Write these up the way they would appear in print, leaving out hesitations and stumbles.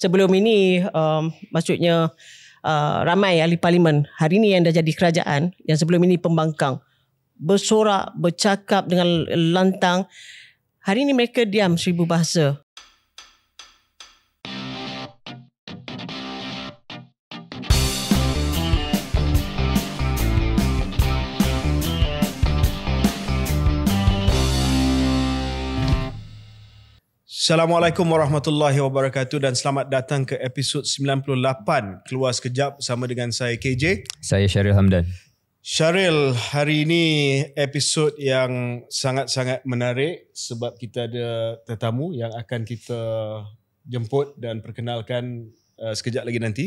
sebelum ini maksudnya ramai ahli parlimen hari ini yang dah jadi kerajaan, yang sebelum ini pembangkang, bersorak, bercakap dengan lantang. Hari ini mereka diam 1000 bahasa. Assalamualaikum warahmatullahi wabarakatuh dan selamat datang ke episod 98 Keluar Sekejap bersama dengan saya KJ. Saya Syaril Hamdan. Syaril, hari ini episod yang sangat-sangat menarik sebab kita ada tetamu yang akan kita jemput dan perkenalkan sekejap lagi nanti.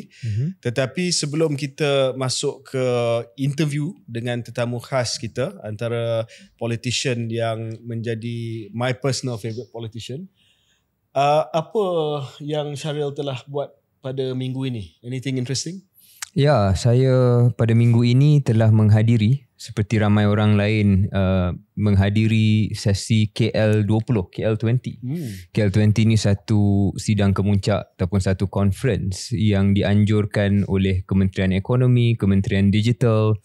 Tetapi sebelum kita masuk ke interview dengan tetamu khas kita, antara politician yang menjadi my personal favourite politician, apa yang Syaril telah buat pada minggu ini? Anything interesting? Ya, saya pada minggu ini telah menghadiri seperti ramai orang lain menghadiri sesi KL20, KL20. KL20 ni satu sidang kemuncak ataupun satu conference yang dianjurkan oleh Kementerian Ekonomi, Kementerian Digital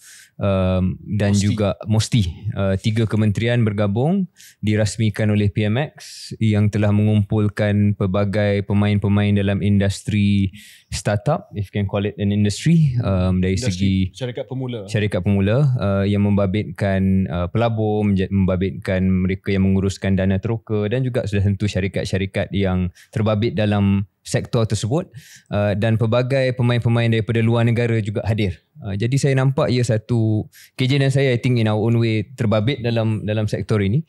dan juga MOSTI. 3 kementerian bergabung, dirasmikan oleh PMX yang telah mengumpulkan pelbagai pemain-pemain dalam industri startup, if you can call it an industry, dari segi syarikat pemula yang membabitkan pelabur, membabitkan mereka yang menguruskan dana teroka dan juga sudah tentu syarikat-syarikat yang terbabit dalam sektor tersebut, dan pelbagai pemain-pemain daripada luar negara juga hadir. Jadi saya nampak ia satu, KJ dan saya I think in our own way terbabit dalam sektor ini,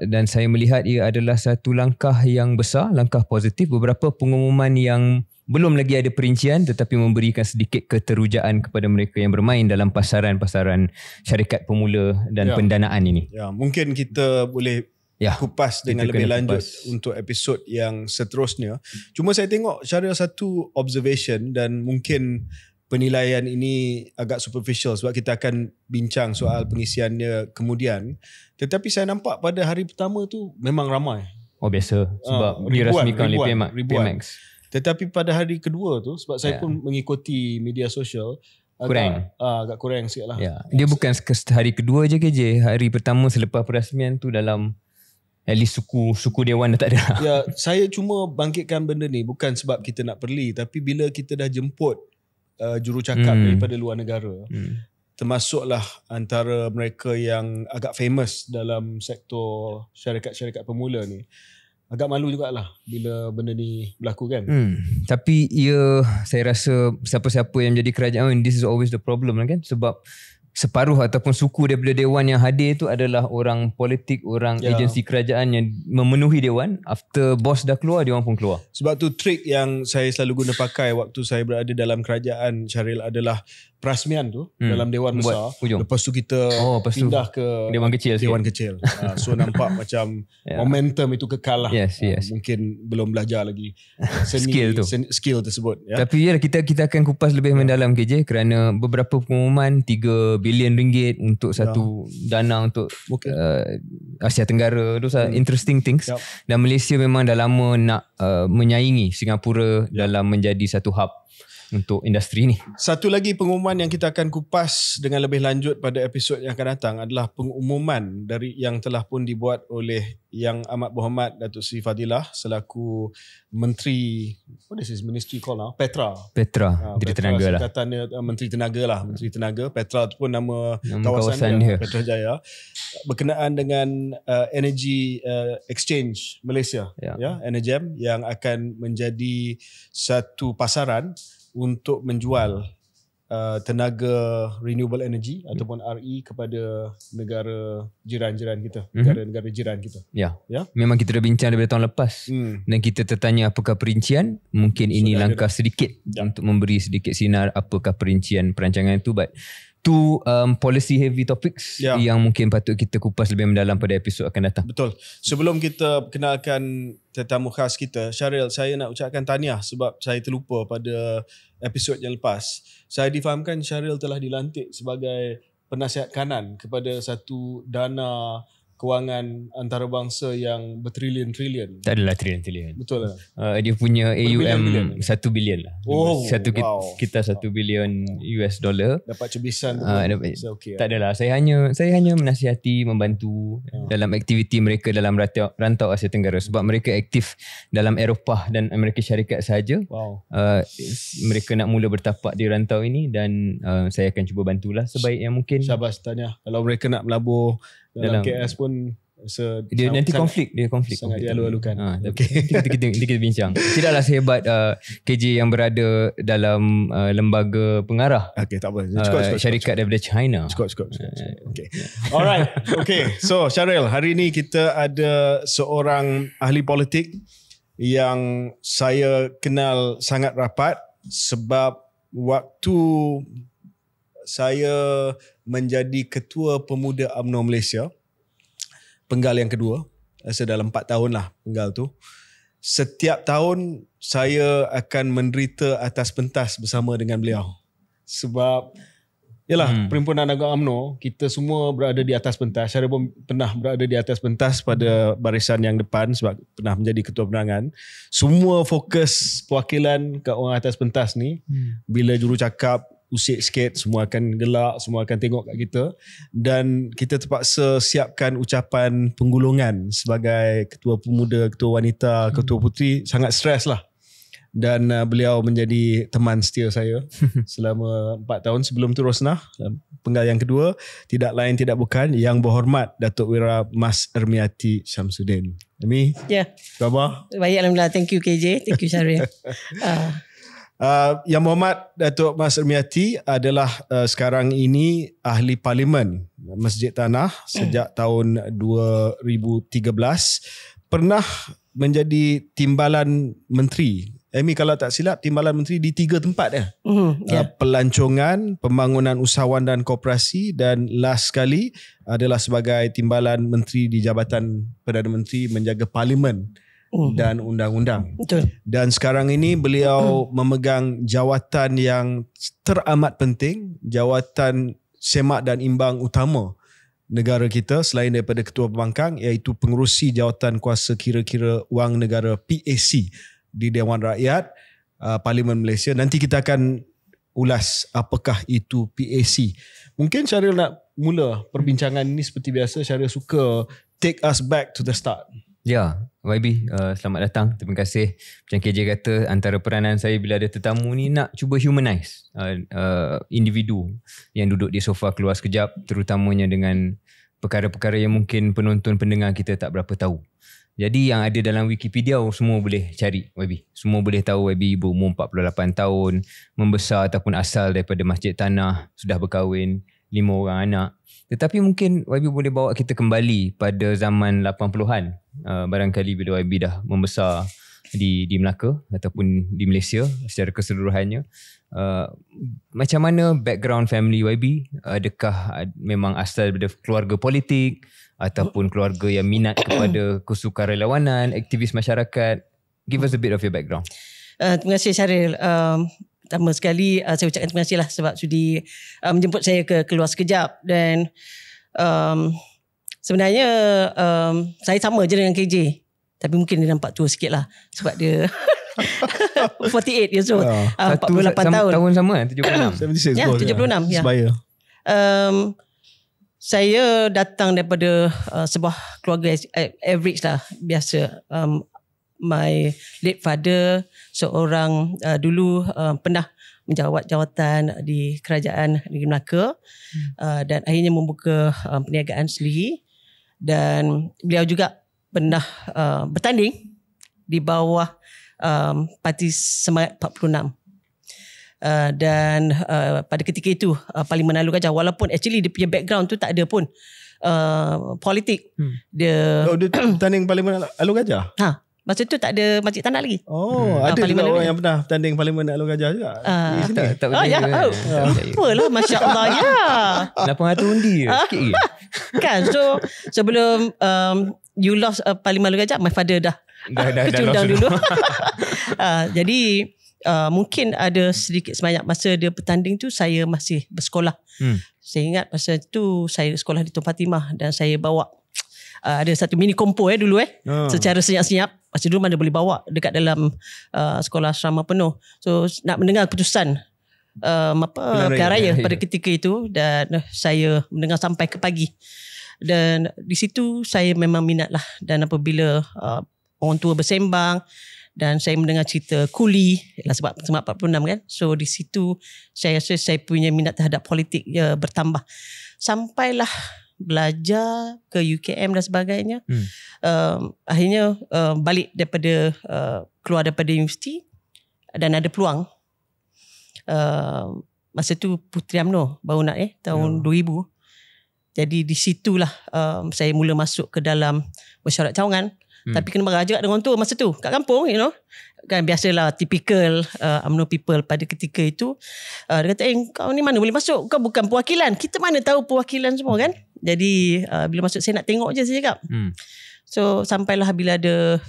dan saya melihat ia adalah satu langkah yang besar, langkah positif. Beberapa pengumuman yang belum lagi ada perincian tetapi memberikan sedikit keterujaan kepada mereka yang bermain dalam pasaran-pasaran syarikat pemula dan pendanaan ini. Ya, mungkin kita boleh kupas dengan lebih lanjut untuk episod yang seterusnya. Cuma saya tengok Syaril satu observation dan mungkin penilaian ini agak superficial sebab kita akan bincang soal pengisiannya kemudian. Tetapi saya nampak pada hari pertama tu memang ramai. Oh biasa sebab dirasmikan oleh PMX. Tetapi pada hari kedua tu, sebab saya pun mengikuti media sosial, agak kurang sikit lah. Dia bukan hari kedua je KJ. Hari pertama selepas perasmian tu dalam at least suku Dewan dah tak ada. Ya, saya cuma bangkitkan benda ni bukan sebab kita nak perli, tapi bila kita dah jemput jurucakap daripada luar negara, termasuklah antara mereka yang agak famous dalam sektor syarikat-syarikat pemula ni, agak malu jugalah bila benda ni berlaku kan. Tapi saya rasa siapa-siapa yang jadi kerajaan, this is always the problem kan, sebab separuh ataupun suku daripada Dewan yang hadir tu adalah orang politik, orang agensi kerajaan yang memenuhi Dewan. After bos dah keluar, dia orang pun keluar. Sebab tu trik yang saya selalu guna pakai waktu saya berada dalam kerajaan, Syaril, adalah perasmian tu dalam Dewan besar. Lepas tu kita pindah ke Dewan kecil. So nampak macam momentum itu kekal lah. Yes. Mungkin belum belajar lagi skill tersebut. Tapi kita akan kupas lebih mendalam KJ, kerana beberapa pengumuman 3 bilion ringgit untuk satu dana untuk Asia Tenggara. Those are interesting things. Dan Malaysia memang dah lama nak menyaingi Singapura dalam menjadi satu hub untuk industri ni. Satu lagi pengumuman yang kita akan kupas dengan lebih lanjut pada episod yang akan datang adalah pengumuman dari yang telah pun dibuat oleh Yang Amat Berhormat Datuk Seri Fadilah selaku Menteri, what is his ministry called now? Petra, Menteri Tenaga lah. Menteri Tenaga lah. Menteri Tenaga. Petra tu pun nama kawasan dia, Petrajaya, berkenaan dengan Energy Exchange Malaysia, Energem, yang akan menjadi satu pasaran untuk menjual tenaga renewable energy ataupun RE kepada negara jiran-jiran kita, negara-negara jiran kita. Memang kita dah bincang daripada tahun lepas dan kita tertanya apakah perincian. Mungkin ini langkah sedikit untuk memberi sedikit sinar apakah perincian perancangan itu. But two policy heavy topics yang mungkin patut kita kupas lebih mendalam pada episod akan datang. Betul. Sebelum kita kenalkan tetamu khas kita, Syaril, saya nak ucapkan tahniah sebab saya terlupa pada episod yang lepas. Saya difahamkan Syaril telah dilantik sebagai penasihat kanan kepada satu dana kewangan antarabangsa yang bertrilion-trilion. Tak adalah trilion-trilion. Betul lah. Dia punya Berbilion-bilion. AUM 1 bilion lah. Oh, wow. Kita 1 bilion US dollar. Dapat cebisan tu. Dapat, So, okay. tak adalah. Saya hanya menasihati, membantu dalam aktiviti mereka dalam rantau Asia Tenggara sebab mereka aktif dalam Eropah dan Amerika Syarikat sahaja. Wow. Mereka nak mula bertapak di rantau ini dan saya akan cuba bantulah sebaik yang mungkin. Syabas tanya. Kalau mereka nak melabur dalam KS pun dia nanti konflik sangat dialu-alukan. Kita bincang. Tidaklah sehebat KJ yang berada dalam lembaga pengarah. Okay, tak apa. Syarikat daripada China. Cukup. Okay. Alright. Okay. So Syaril, hari ni kita ada seorang ahli politik yang saya kenal sangat rapat sebab waktu saya menjadi Ketua Pemuda UMNO Malaysia, penggal yang kedua, rasa dalam 4 tahun lah penggal tu. Setiap tahun saya akan menderita atas pentas bersama dengan beliau. Sebab yalah, Perhimpunan Agama UMNO, kita semua berada di atas pentas. Saya pun pernah berada di atas pentas pada barisan yang depan sebab pernah menjadi ketua penerangan. Semua fokus perwakilan kat orang atas pentas ni. Bila jurucakap usik sikit, semua akan gelak, semua akan tengok kat kita. Dan kita terpaksa siapkan ucapan penggulungan sebagai ketua pemuda, ketua wanita, ketua puteri. Sangat stres lah. Dan beliau menjadi teman setia saya selama 4 tahun. Sebelum tu Rosnah, penggal yang kedua, tidak lain tidak bukan Yang Berhormat Datuk Wira Mas Ermiati Syamsuddin. Ami, khabar? Baik, Alhamdulillah. Thank you KJ. Thank you Syaril. Yang Berhormat Datuk Mas Ermiati adalah sekarang ini ahli parlimen Masjid Tanah sejak tahun 2013. Pernah menjadi timbalan menteri. Amy, kalau tak silap, timbalan menteri di 3 tempat pelancongan, pembangunan usahawan dan koperasi, dan last sekali adalah sebagai timbalan menteri di Jabatan Perdana Menteri menjaga parlimen dan undang-undang. Betul. Dan sekarang ini beliau memegang jawatan yang teramat penting, jawatan semak dan imbang utama negara kita selain daripada ketua pembangkang, iaitu pengerusi jawatan kuasa kira-kira wang negara PAC di Dewan Rakyat Parlimen Malaysia. Nanti kita akan ulas apakah itu PAC. Mungkin Syaril nak mula perbincangan ini seperti biasa. Syaril suka take us back to the start. Ya, YB, selamat datang. Terima kasih. Macam KJ kata, antara peranan saya bila ada tetamu ni nak cuba humanize individu yang duduk di sofa keluar sekejap, terutamanya dengan perkara-perkara yang mungkin penonton pendengar kita tak berapa tahu. Jadi yang ada dalam Wikipedia semua boleh cari YB. Semua boleh tahu YB berumur 48 tahun, membesar ataupun asal daripada Masjid Tanah, sudah berkahwin, 5 orang anak. Tetapi mungkin YB boleh bawa kita kembali pada zaman 80-an. Barangkali bila YB dah membesar di Melaka ataupun di Malaysia secara keseluruhannya. Macam mana background family YB? Adakah memang asal daripada keluarga politik ataupun keluarga yang minat kepada kesukarelawanan, aktivis masyarakat? Give us a bit of your background. Terima kasih Syaril. Pertama sekali saya ucapkan terima kasih lah sebab sudi menjemput saya ke keluar sekejap. Dan sebenarnya saya sama je dengan KJ, tapi mungkin dia nampak tua sikit lah sebab dia 48 years old. 48 tahun. Tahun sama 76. 76. Ya, 76. Ya. Sebaya. Saya datang daripada sebuah keluarga average lah, biasa. My late father seorang dulu pernah menjawat jawatan di kerajaan negeri Melaka dan akhirnya membuka perniagaan sendiri, dan beliau juga pernah bertanding di bawah Parti Semangat 46. Dan pada ketika itu Parlimen Alor Gajah, walaupun actually dia punya background tu tak ada pun politik. Dia tanding Parlimen Alor Gajah? Masa tu tak ada Masjid Tanah lagi. Ada juga orang yang pernah tanding Parlimen Alor Gajah juga. Tak berjaya. Lupalah, Masya Allah. Ya. 800 undi sikit lagi. Kan, so sebelum you lost Parlimen Alor Gajah, my father dah kecundang dulu. Jadi mungkin ada sedikit sebanyak masa dia bertanding tu saya masih bersekolah. Saya ingat masa tu saya sekolah di Tun Fatimah dan saya bawa ada satu mini kompo dulu secara senyap-senyap. Masa dulu mana boleh bawa dekat dalam sekolah asrama penuh. So nak mendengar keputusan pilihan raya pada ketika itu, dan saya mendengar sampai ke pagi. Dan di situ saya memang minat lah. Dan apabila orang tua bersembang dan saya mendengar cerita kuli sebab 46 kan, so di situ saya rasa saya punya minat terhadap politik bertambah. Sampailah belajar ke UKM dan sebagainya. Akhirnya balik daripada keluar daripada universiti dan ada peluang. Masa tu Puteri UMNO baru nak tahun 2000. Jadi di situlah saya mula masuk ke dalam mesyuarat cawangan. Tapi kena marah juga dengan orang tua masa tu kat kampung, kan biasalah typical UMNO people pada ketika itu. Dia kata, kau ni mana boleh masuk, kau bukan perwakilan, kita mana tahu perwakilan semua kan. Jadi bila masuk saya nak tengok je, saya cakap. So sampailah bila ada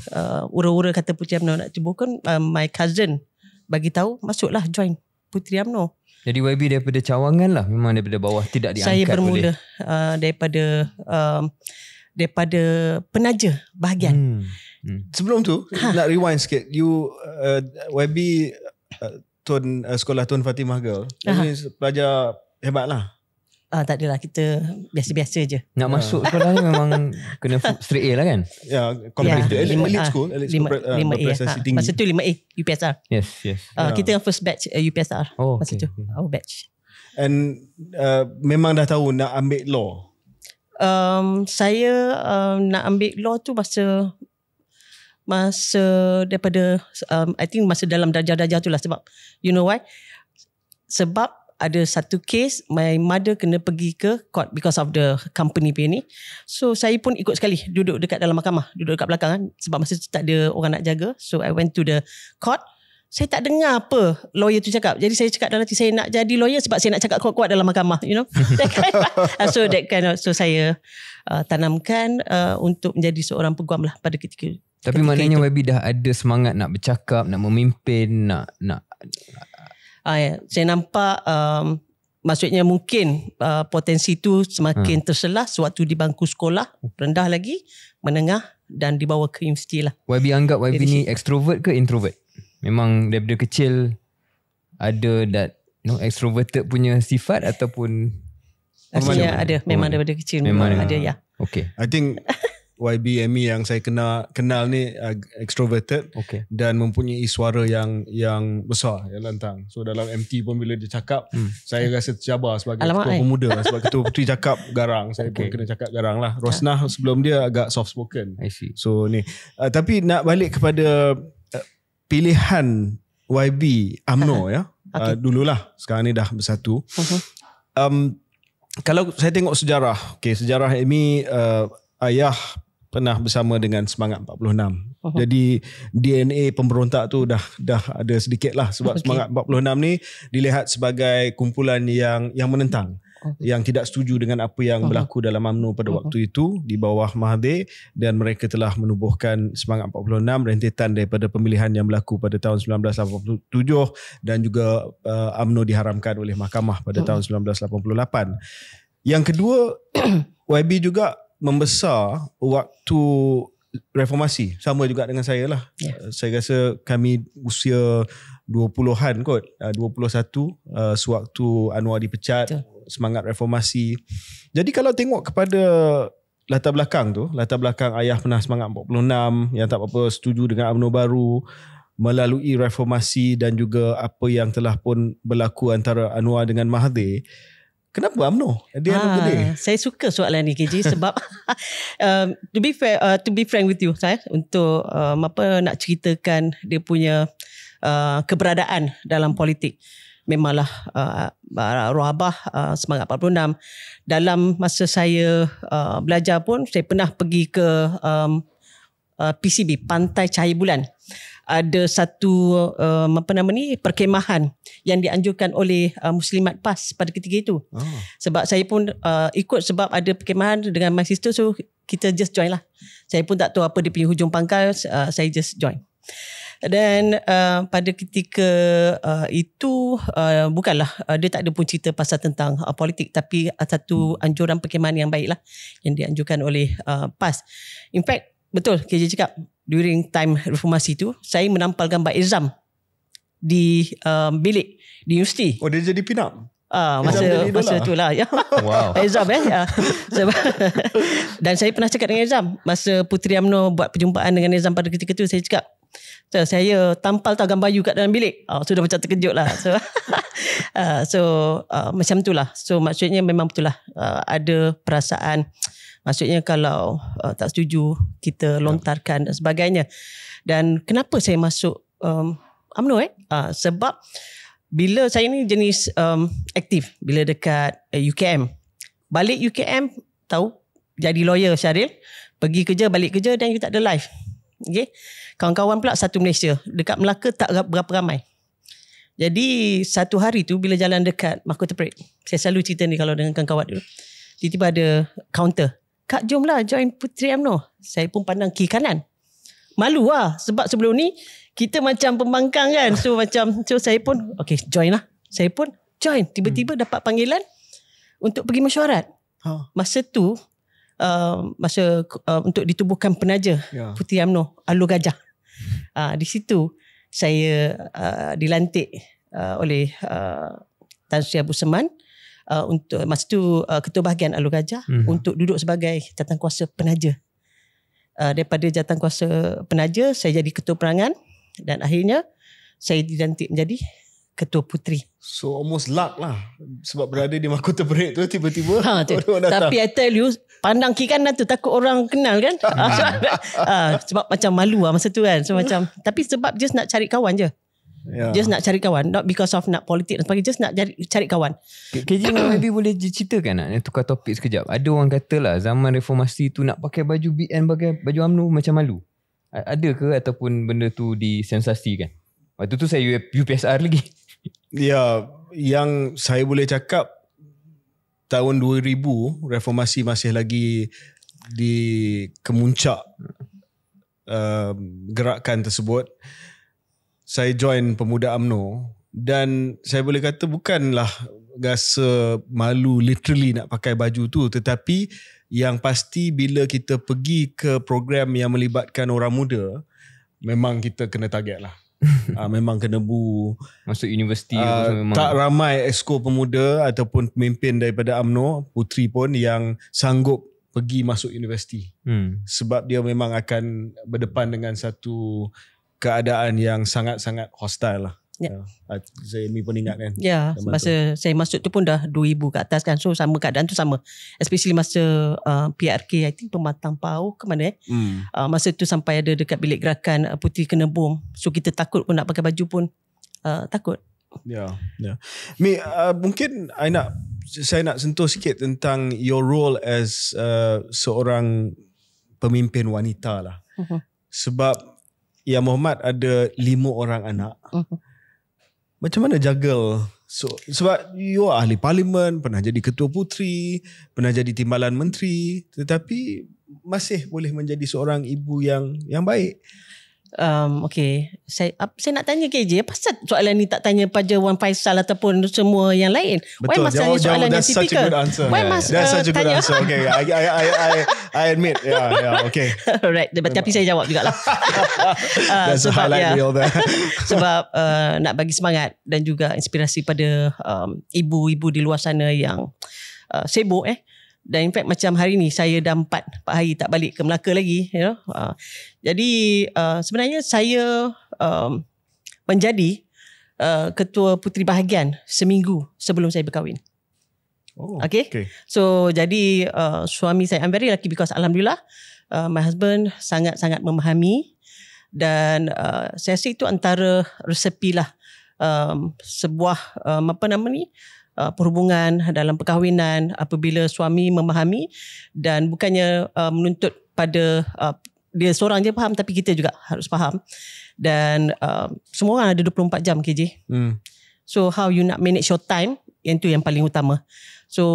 ura-ura kata Puteri UMNO nak tubuhkan, my cousin bagi tahu, masuklah join Puteri UMNO. Jadi YB daripada cawangan lah, memang daripada bawah, tidak diangkat. Saya bermula daripada penaja bahagian. Sebelum tu nak rewind sikit. You YB sekolah Tun Fatimah Girl. Ini pelajar hebat lah. Tak adalah, kita biasa-biasa je. Nak masuk sekolah ni memang kena straight A lah kan? Ya, elite school berprestasi tinggi. Masa tu 5A UPSR. Yes. Kita yang first batch UPSR masa tu. Our batch. And memang dah tahu nak ambil law. Saya nak ambil law tu masa daripada I think masa dalam darjah-darjah tu lah. Sebab you know why? Sebab ada satu case my mother kena pergi ke court because of the company ni. So saya pun ikut sekali duduk dekat dalam mahkamah, duduk dekat belakang kan, sebab masa tu tak ada orang nak jaga. So I went to the court. Saya tak dengar apa lawyer tu cakap. Jadi saya cakap dalam hati, saya nak jadi lawyer sebab saya nak cakap kuat-kuat dalam mahkamah, so saya tanamkan untuk menjadi seorang peguam lah pada ketika. Tapi maknanya YB dah ada semangat nak bercakap, nak memimpin, nak saya nampak maksudnya mungkin potensi tu semakin terselah sewaktu di bangku sekolah rendah lagi, menengah dan dibawa ke universiti lah. YB anggap YB ni extrovert ke introvert? Memang daripada kecil ada that extroverted punya sifat ataupun Rasanya ada, memang daripada kecil memang ada ya. Okay. I think YB Amy yang saya kenal ni extroverted dan mempunyai suara yang besar, yang lantang. So dalam MT pun bila dia cakap, saya rasa tercabar sebagai ketua pemuda. Sebab ketua puteri cakap garang, saya pun kena cakap garang lah. Rosnah sebelum dia agak soft spoken. I see. So ni, tapi nak balik kepada pilihan YB UMNO dululah, sekarang ni dah bersatu. Kalau saya tengok sejarah, sejarah Amy, ayah pernah bersama dengan Semangat 46. Jadi DNA pemberontak tu dah ada sedikit lah, sebab Semangat 46 ni dilihat sebagai kumpulan yang menentang, yang tidak setuju dengan apa yang berlaku dalam UMNO pada waktu itu di bawah Mahathir, dan mereka telah menubuhkan Semangat 46 rentetan daripada pemilihan yang berlaku pada tahun 1987 dan juga UMNO diharamkan oleh mahkamah pada tahun 1988. Yang kedua, YB juga membesar waktu reformasi, sama juga dengan saya lah. Saya rasa kami usia 20-an kot, 21 sewaktu Anwar dipecat. Semangat reformasi. Jadi kalau tengok kepada latar belakang tu, latar belakang ayah pernah Semangat 46 yang tak apa setuju dengan UMNO baru, melalui reformasi dan juga apa yang telah pun berlaku antara Anwar dengan Mahathir, kenapa UMNO? Saya suka soalan ni KJ sebab to be frank with you, saya untuk nak ceritakan dia punya keberadaan dalam politik. Memanglah roh abah Semangat 46. Dalam masa saya belajar pun, saya pernah pergi ke PCB, Pantai Cahaya Bulan. Ada satu perkemahan yang dianjurkan oleh Muslimat PAS pada ketika itu. Sebab saya pun ikut sebab ada perkemahan dengan my sister, so kita just join lah. Saya pun tak tahu apa dia punya hujung pangkal, saya just join. Dan pada ketika itu bukanlah dia tak ada pun cerita pasal tentang politik, tapi satu anjuran perkhidmatan yang baik lah yang dianjurkan oleh PAS. In fact, betul KJ cakap, during time reformasi tu saya menampal gambar exam di bilik di universiti. Oh, dia jadi pin-up? Masa tu lah ya. Wow. Exam ya. Dan saya pernah cakap dengan Exam masa Puteri UMNO buat perjumpaan dengan Exam pada ketika tu, saya cakap, saya tampal tahu gambar you kat dalam bilik. Sudah macam terkejut lah. Macam tu lah. So maksudnya memang betul lah, ada perasaan, maksudnya kalau tak setuju kita lontarkan dan sebagainya. Dan kenapa saya masuk UMNO sebab bila saya ni jenis aktif bila dekat UKM. Balik UKM tahu jadi lawyer Syaril, pergi kerja balik kerja dan you tak ada life. Okay? Kawan-kawan pula satu Malaysia, dekat Melaka tak berapa ramai. Jadi satu hari tu bila jalan dekat Mahkota Parade, saya selalu cerita ni kalau dengan kawan-kawan dulu, tiba-tiba ada counter, "Kak, jomlah join Puteri UMNO." Saya pun pandang kiri kanan, malu lah sebab sebelum ni kita macam pembangkang kan. So saya pun okay join lah. Saya pun join. Tiba-tiba dapat panggilan untuk pergi mesyuarat. Masa tu untuk ditubuhkan penaja Puteri UMNO Alur Gajah. Di situ saya dilantik oleh Tan Sri Abu Seman untuk masa tu Ketua Bahagian Alur Gajah untuk duduk sebagai jawatankuasa penaja. Daripada jawatankuasa penaja saya jadi ketua perangan dan akhirnya saya dilantik menjadi ketua puteri. So almost luck lah, sebab berada di Mahkota Parade tu tiba-tiba orang datang. Tapi I tell you, pandang kiri kanan tu takut orang kenal kan. Sebab macam malu lah masa tu kan. So macam, tapi sebab just nak cari kawan je. Just nak cari kawan, not because of nak politik dan sebagainya, just nak cari kawan. KJ maybe boleh ceritakan, nak tukar topik sekejap. Ada orang kata lah zaman reformasi tu nak pakai baju BN, pakai baju UMNO macam malu. Ada ke ataupun benda tu disensasikan? Waktu tu saya UPSR lagi. Ya, yang saya boleh cakap tahun 2000 reformasi masih lagi di kemuncak gerakan tersebut. Saya join Pemuda UMNO dan saya boleh kata bukanlah rasa malu literally nak pakai baju tu, tetapi yang pasti bila kita pergi ke program yang melibatkan orang muda, memang kita kena target lah. Memang kena masuk universiti. Tak ramai exco pemuda ataupun pemimpin daripada UMNO, puteri pun yang sanggup pergi masuk universiti. Sebab dia memang akan berdepan dengan satu keadaan yang sangat-sangat hostile lah. Saya pun ingat kan. Masa saya masuk tu pun dah 2000 ke atas kan. So sama keadaan tu sama. Especially masa PRK, I think Pematang Pau ke mana masa tu sampai ada dekat bilik gerakan Puteri kena bom. So kita takut pun nak pakai baju pun takut. Mi, mungkin saya nak sentuh sikit tentang your role as seorang pemimpin wanita lah. Sebab Yang Mohamad ada 5 orang anak. Macam mana juggle? Sebab you ahli parlimen, pernah jadi ketua puteri, pernah jadi timbalan menteri, tetapi masih boleh menjadi seorang ibu yang baik. Okay, saya nak tanya KJ, pasal soalan ni tak tanya pada Wan Faisal ataupun semua yang lain? Betul, why masa soalan yang typical? That's such a good answer. Okay, I admit. Okay. Alright, tapi saya jawab jugalah. That's a highlight reel there. Sebab nak bagi semangat dan juga inspirasi pada ibu-ibu di luar sana yang sibuk Dan in fact macam hari ni saya dah 4 hari tak balik ke Melaka lagi, you know. Jadi sebenarnya saya menjadi ketua puteri bahagian seminggu sebelum saya berkahwin. Okay. So jadi suami saya, I'm very lucky because alhamdulillah my husband sangat-sangat memahami dan saya rasa itu antara resepi lah sebuah perhubungan dalam perkahwinan, apabila suami memahami dan bukannya menuntut pada dia seorang je faham, tapi kita juga harus faham. Dan semua orang ada 24 jam KJ. So how you nak manage your time, yang tu yang paling utama. So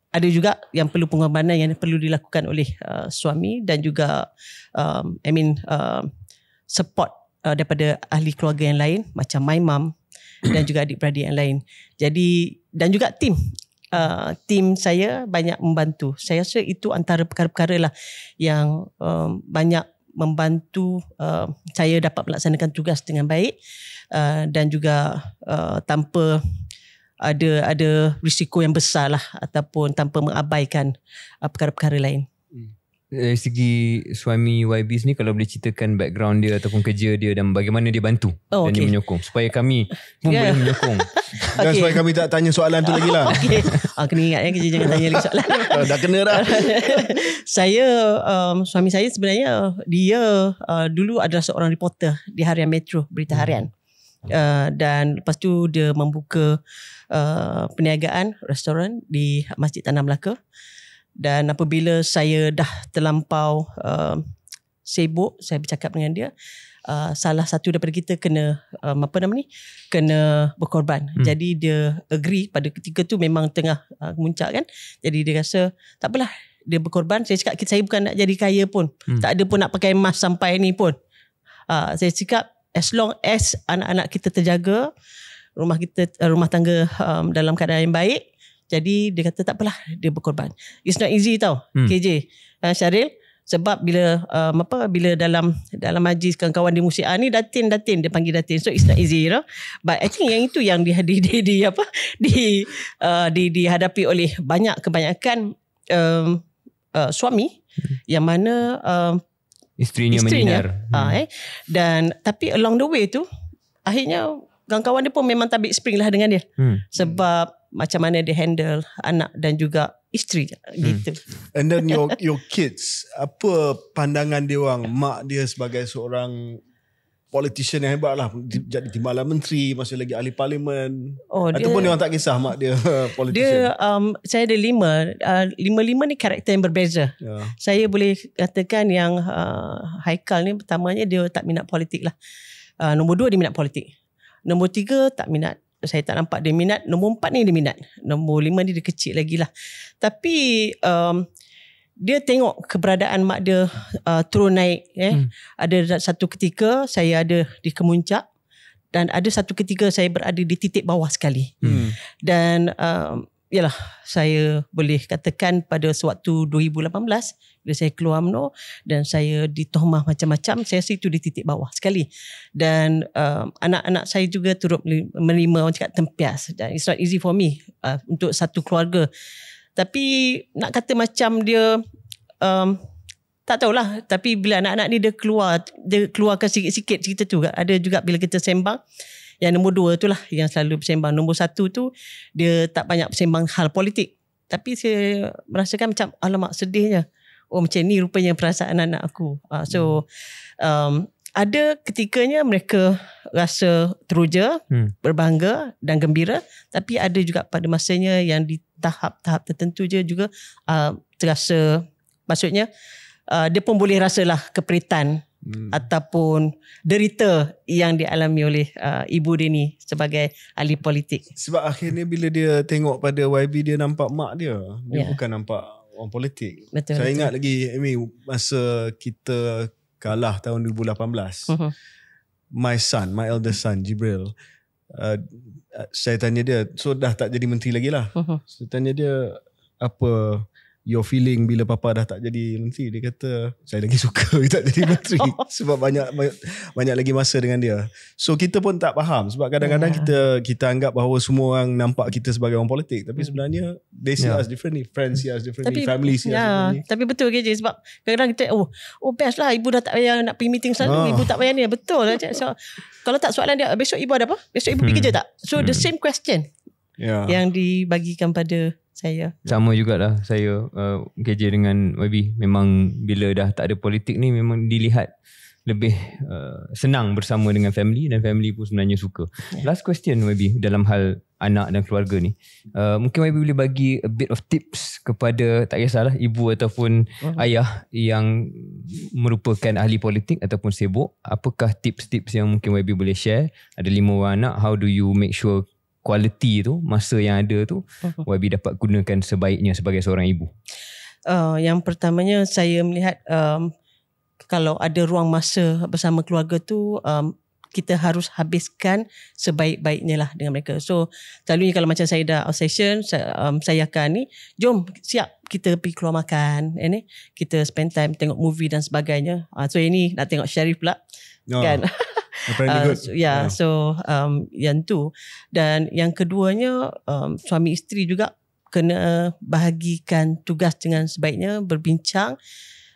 ada juga yang perlu pengorbanan yang perlu dilakukan oleh suami dan juga support daripada ahli keluarga yang lain macam my mum dan juga adik-beradik yang lain. Jadi dan juga tim saya banyak membantu. Saya rasa itu antara perkara-perkara lah yang banyak membantu saya dapat melaksanakan tugas dengan baik dan juga tanpa ada risiko yang besar lah ataupun tanpa mengabaikan perkara-perkara lain. Dari segi suami YB ni, kalau boleh ceritakan background dia ataupun kerja dia dan bagaimana dia bantu dan dia menyokong supaya kami pun boleh menyokong. Dan supaya kami tak tanya soalan tu lagi lah. Okay. Kena ingat kerja jangan tanya lagi soalan. Dah kena dah. Suami saya sebenarnya dia dulu adalah seorang reporter di Harian Metro, berita harian. Dan lepas tu dia membuka perniagaan restoran di Masjid Tanah Melaka. Dan apabila saya dah terlampau sibuk, saya bercakap dengan dia, salah satu daripada kita kena kena berkorban. Jadi dia agree pada ketika tu memang tengah kemuncak kan. Jadi dia rasa tak apalah dia berkorban. Saya cakap saya bukan nak jadi kaya pun. Tak ada pun nak pakai emas sampai ni pun. Saya cakap as long as anak-anak kita terjaga, rumah tangga dalam keadaan yang baik. Jadi dia kata tak apalah dia berkorban. It's not easy tau KJ Syaril, sebab bila bila dalam majlis kawan-kawan di Musik ni Datin dia panggil Datin, so it's not easy, you know? But I think yang itu yang dihadapi oleh kebanyakan suami yang mana isterinya menyinar. Dan tapi along the way tu akhirnya kawan-kawan dia pun memang tabik spring lah dengan dia. Sebab macam mana dia handle anak dan juga isteri gitu. And then your kids, apa pandangan dia orang, mak dia sebagai seorang politician yang hebat lah, jadi timbalan menteri, masih lagi ahli parlimen, ataupun dia orang tak kisah mak dia politician? Saya ada 5 ni karakter yang berbeza. Saya boleh katakan yang Haikal ni pertamanya dia tak minat politik lah. Nombor 2 dia minat politik. Nombor 3 tak minat. Saya tak nampak dia minat. Nombor 4 ni dia minat. Nombor 5 ni dia kecil lagi lah. Tapi dia tengok keberadaan mak dia turun naik. Ada satu ketika saya ada di kemuncak. Dan ada satu ketika saya berada di titik bawah sekali. Dan yalah, saya boleh katakan pada sewaktu 2018 bila saya keluar UMNO dan saya ditohmah macam-macam, saya rasa itu di titik bawah sekali. Dan anak-anak saya juga turut menerima orang cakap tempias. Dan it's not easy for me untuk satu keluarga. Tapi nak kata macam dia tak tahulah, tapi bila anak-anak ni dia keluarkan sikit-sikit cerita tu. Ada juga bila kita sembang. Yang nombor 2 tu lah yang selalu bersembang. Nombor 1 tu dia tak banyak bersembang hal politik. Tapi saya merasakan macam alamak sedihnya. Oh macam ni rupanya perasaan anak aku. Ada ketikanya mereka rasa teruja, berbangga dan gembira. Tapi ada juga pada masanya yang di tahap-tahap tertentu je juga terasa, maksudnya dia pun boleh rasalah keperitan ataupun derita yang dialami oleh ibu dia ni sebagai ahli politik. Sebab akhirnya bila dia tengok pada YB, dia nampak mak dia bukan nampak orang politik. Betul, saya ingat lagi Amy, masa kita kalah tahun 2018, my eldest son Jibril, saya tanya dia, so dah tak jadi menteri lagi lah. Saya tanya dia, apa your feeling bila papa dah tak jadi menteri? Dia kata, saya lagi suka dia tak jadi menteri sebab banyak lagi masa dengan dia. So kita pun tak faham sebab kadang-kadang kita anggap bahawa semua orang nampak kita sebagai orang politik, tapi sebenarnya they see us differently, friends see us differently, family see us differently. Tapi betul ke je, sebab kadang-kadang kita best lah ibu dah tak payah nak pergi meeting selalu, ibu tak payah ni. Betul lah. So, kalau tak soalan dia, besok ibu ada apa? Besok ibu pergi kerja tak? So the same question yang dibagikan pada saya. Sama jugalah saya kerja dengan YB. Memang bila dah tak ada politik ni memang dilihat lebih senang bersama dengan family, dan family pun sebenarnya suka. Last question YB dalam hal anak dan keluarga ni. Mungkin YB boleh bagi a bit of tips kepada, tak kisahlah ibu ataupun ayah yang merupakan ahli politik ataupun sibuk. Apakah tips-tips yang mungkin YB boleh share? Ada 5 orang anak, how do you make sure quality tu, masa yang ada tu YB dapat gunakan sebaiknya sebagai seorang ibu? Yang pertamanya saya melihat kalau ada ruang masa bersama keluarga tu, kita harus habiskan sebaik-baiknya lah dengan mereka. So selalunya kalau macam saya dah out session, saya akan ni, jom siap kita pergi keluar makan, kita spend time tengok movie dan sebagainya. So ini nak tengok Sharif pula, kan? So yang tu. Dan yang keduanya, suami isteri juga kena bahagikan tugas dengan sebaiknya, berbincang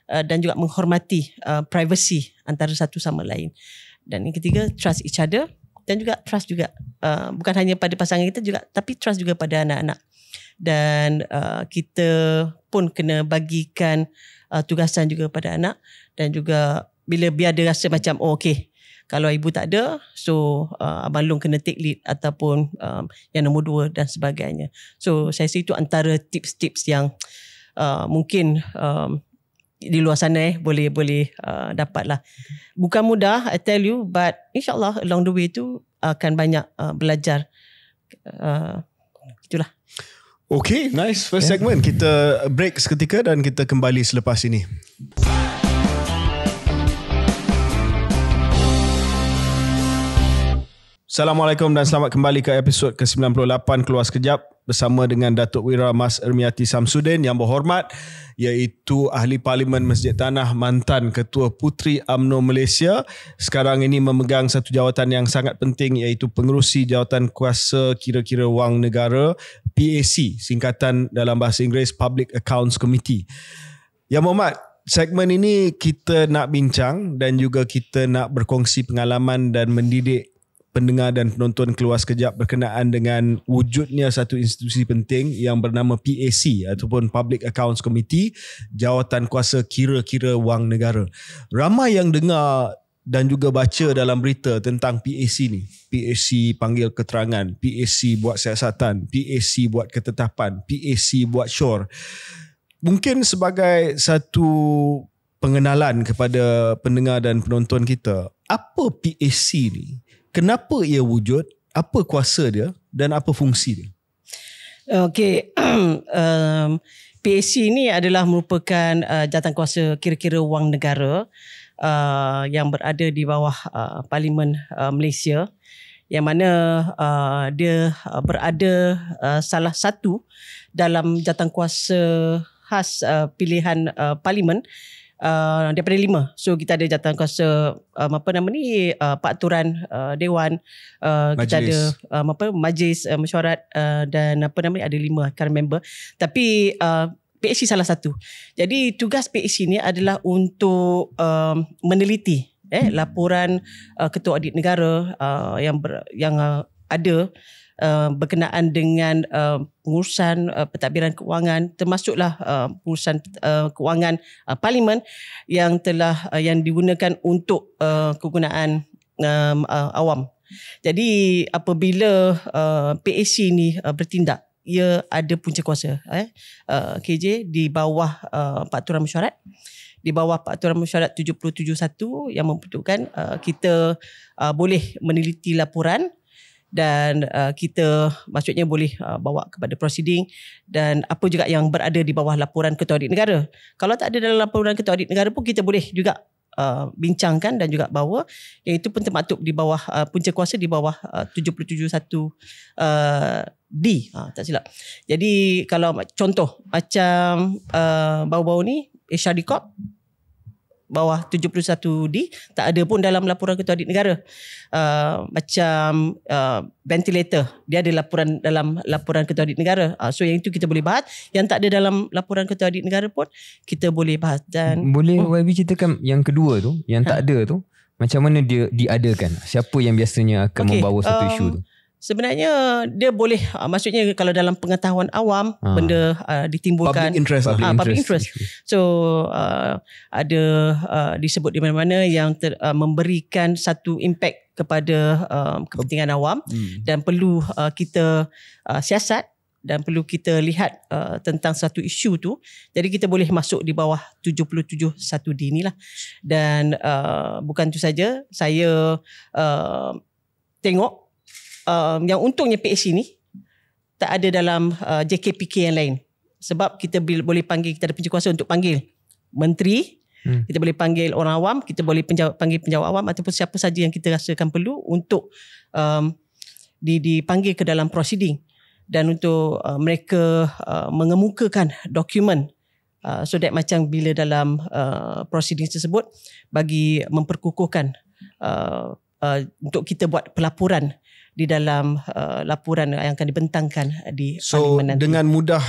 dan juga menghormati privacy antara satu sama lain. Dan yang ketiga, trust each other, dan juga trust juga bukan hanya pada pasangan kita juga, tapi trust juga pada anak-anak. Dan kita pun kena bagikan tugasan juga pada anak, dan juga biar dia rasa macam okay, kalau ibu tak ada, so Abang Long kena take lead, ataupun yang nombor 2 dan sebagainya. So saya rasa itu antara tips-tips yang mungkin di luar sana boleh dapat lah. Bukan mudah, I tell you, but insyaAllah along the way tu akan banyak belajar. Itulah. Okay, nice. First segment. Kita break seketika dan kita kembali selepas ini. Assalamualaikum dan selamat kembali ke episod ke-98 Keluar Sekejap bersama dengan Datuk Wira Mas Ermiati Samsudin yang berhormat, iaitu Ahli Parlimen Masjid Tanah, mantan Ketua Puteri UMNO Malaysia. Sekarang ini memegang satu jawatan yang sangat penting, iaitu Pengerusi Jawatan Kuasa Kira-kira Wang Negara, PAC, singkatan dalam bahasa Inggeris Public Accounts Committee. Yang berhormat, segmen ini kita nak bincang dan juga kita nak berkongsi pengalaman dan mendidik pendengar dan penonton Keluar Sekejap berkenaan dengan wujudnya satu institusi penting yang bernama PAC ataupun Public Accounts Committee, jawatan kuasa kira-kira wang negara. Ramai yang dengar dan juga baca dalam berita tentang PAC ni. PAC panggil keterangan, PAC buat siasatan, PAC buat ketetapan, PAC buat syur. Mungkin sebagai satu pengenalan kepada pendengar dan penonton kita, apa PAC ni? Kenapa ia wujud, apa kuasa dia dan apa fungsi dia? Okey, PAC ni adalah merupakan jawatan kuasa kira-kira wang negara yang berada di bawah Parlimen Malaysia, yang mana dia berada salah satu dalam jawatan kuasa khas pilihan Parlimen daripada 5. So kita ada jawatan kuasa peraturan dewan, kita ada majlis mesyuarat dan ada 5, I can't remember. Tapi PAC salah satu. Jadi tugas PAC ni adalah untuk meneliti laporan Ketua Audit Negara yang ada berkenaan dengan pengurusan pentadbiran kewangan, termasuklah pengurusan kewangan Parlimen yang digunakan untuk kegunaan awam. Jadi apabila PAC ni bertindak, ia ada punca kuasa KJ di bawah Peraturan Mesyuarat, di bawah Peraturan Mesyuarat 771 yang membentukkan kita boleh meneliti laporan, dan kita maksudnya boleh bawa kepada prosiding, dan apa juga yang berada di bawah laporan Ketua Audit Negara. Kalau tak ada dalam laporan Ketua Audit Negara pun kita boleh juga bincangkan dan juga bawa, iaitu pun termaktub di bawah punca kuasa di bawah 771 D, tak silap. Jadi kalau contoh macam baru-baru ni HRD Corp bawah 71D tak ada pun dalam laporan Ketua Audit Negara. Macam ventilator, dia ada laporan dalam laporan Ketua Audit Negara. So yang itu kita boleh bahas. Yang tak ada dalam laporan Ketua Audit Negara pun kita boleh bahas. Dan boleh YB ceritakan yang kedua tu, yang tak ada tu, macam mana dia diadakan? Siapa yang biasanya akan membawa satu isu tu? Sebenarnya dia boleh, maksudnya kalau dalam pengetahuan awam benda ditimbulkan public interest. So ada disebut di mana-mana yang memberikan satu impact kepada kepentingan awam, dan perlu kita siasat dan perlu kita lihat tentang satu isu tu. Jadi kita boleh masuk di bawah 771D ni lah. Dan bukan itu saja, saya tengok yang untungnya PAC ni tak ada dalam JKPK yang lain. Sebab kita boleh panggil, kita ada punca kuasa untuk panggil menteri, Kita boleh panggil orang awam, kita boleh panggil penjawat awam ataupun siapa saja yang kita rasakan perlu untuk dipanggil ke dalam proceeding dan untuk mereka mengemukakan dokumen so that macam bila dalam proceeding tersebut bagi memperkukuhkan untuk kita buat pelaporan di dalam laporan yang akan dibentangkan di parlimen nanti. Dengan mudah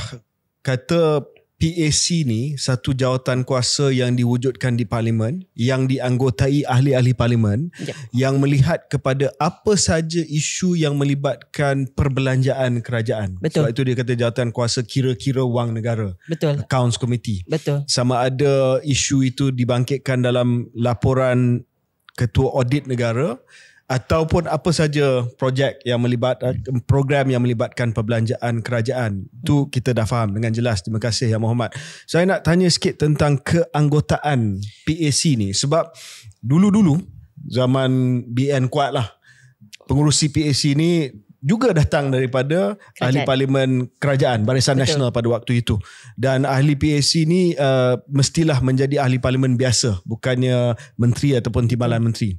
kata, PAC ni satu jawatan kuasa yang diwujudkan di parlimen, yang dianggotai ahli-ahli parlimen, yang melihat kepada apa saja isu yang melibatkan perbelanjaan kerajaan. Betul. Sebab itu dia kata jawatan kuasa kira-kira wang negara. Betul. Accounts Committee. Betul. Sama ada isu itu dibangkitkan dalam laporan ketua audit negara ataupun apa saja projek yang program yang melibatkan perbelanjaan kerajaan. Tu kita dah faham dengan jelas. Terima kasih Yang Berhormat. Saya nak tanya sikit tentang keanggotaan PAC ni, sebab dulu-dulu zaman BN kuat lah, pengurusi PAC ni juga datang daripada kerajaan. Ahli parlimen kerajaan, Barisan Nasional pada waktu itu. Dan ahli PAC ni mestilah menjadi ahli parlimen biasa, bukannya menteri ataupun timbalan menteri.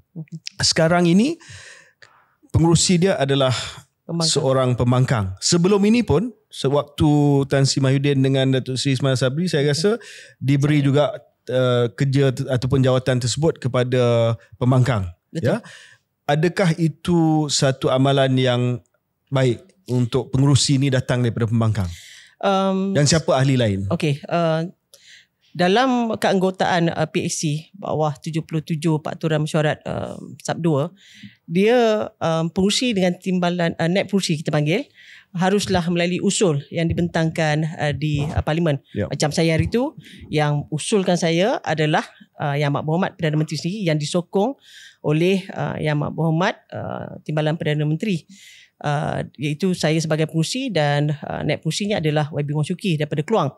Sekarang ini pengurusi dia adalah seorang pembangkang. Sebelum ini pun, sewaktu Tan Sri Mahyudin dengan Datuk Seri Ismail Sabri, saya rasa diberi juga kerja ataupun jawatan tersebut kepada pembangkang. Betul. Ya? Adakah itu satu amalan yang baik untuk pengurusi ni datang daripada pembangkang? Dan siapa ahli lain? Okey, dalam keanggotaan PAC bawah 77 Peraturan Mesyuarat Sub 2, dia pengurusi dengan timbalan naib pengurusi kita panggil haruslah melalui usul yang dibentangkan di parlimen. Macam saya hari itu, yang usulkan saya adalah Yang Amat Berhormat Perdana Menteri sendiri, yang disokong oleh Yang Amat Berhormat Timbalan Perdana Menteri, iaitu saya sebagai pengurusi dan naib pengurusinya adalah YB Wong Siew Kee daripada Keluang,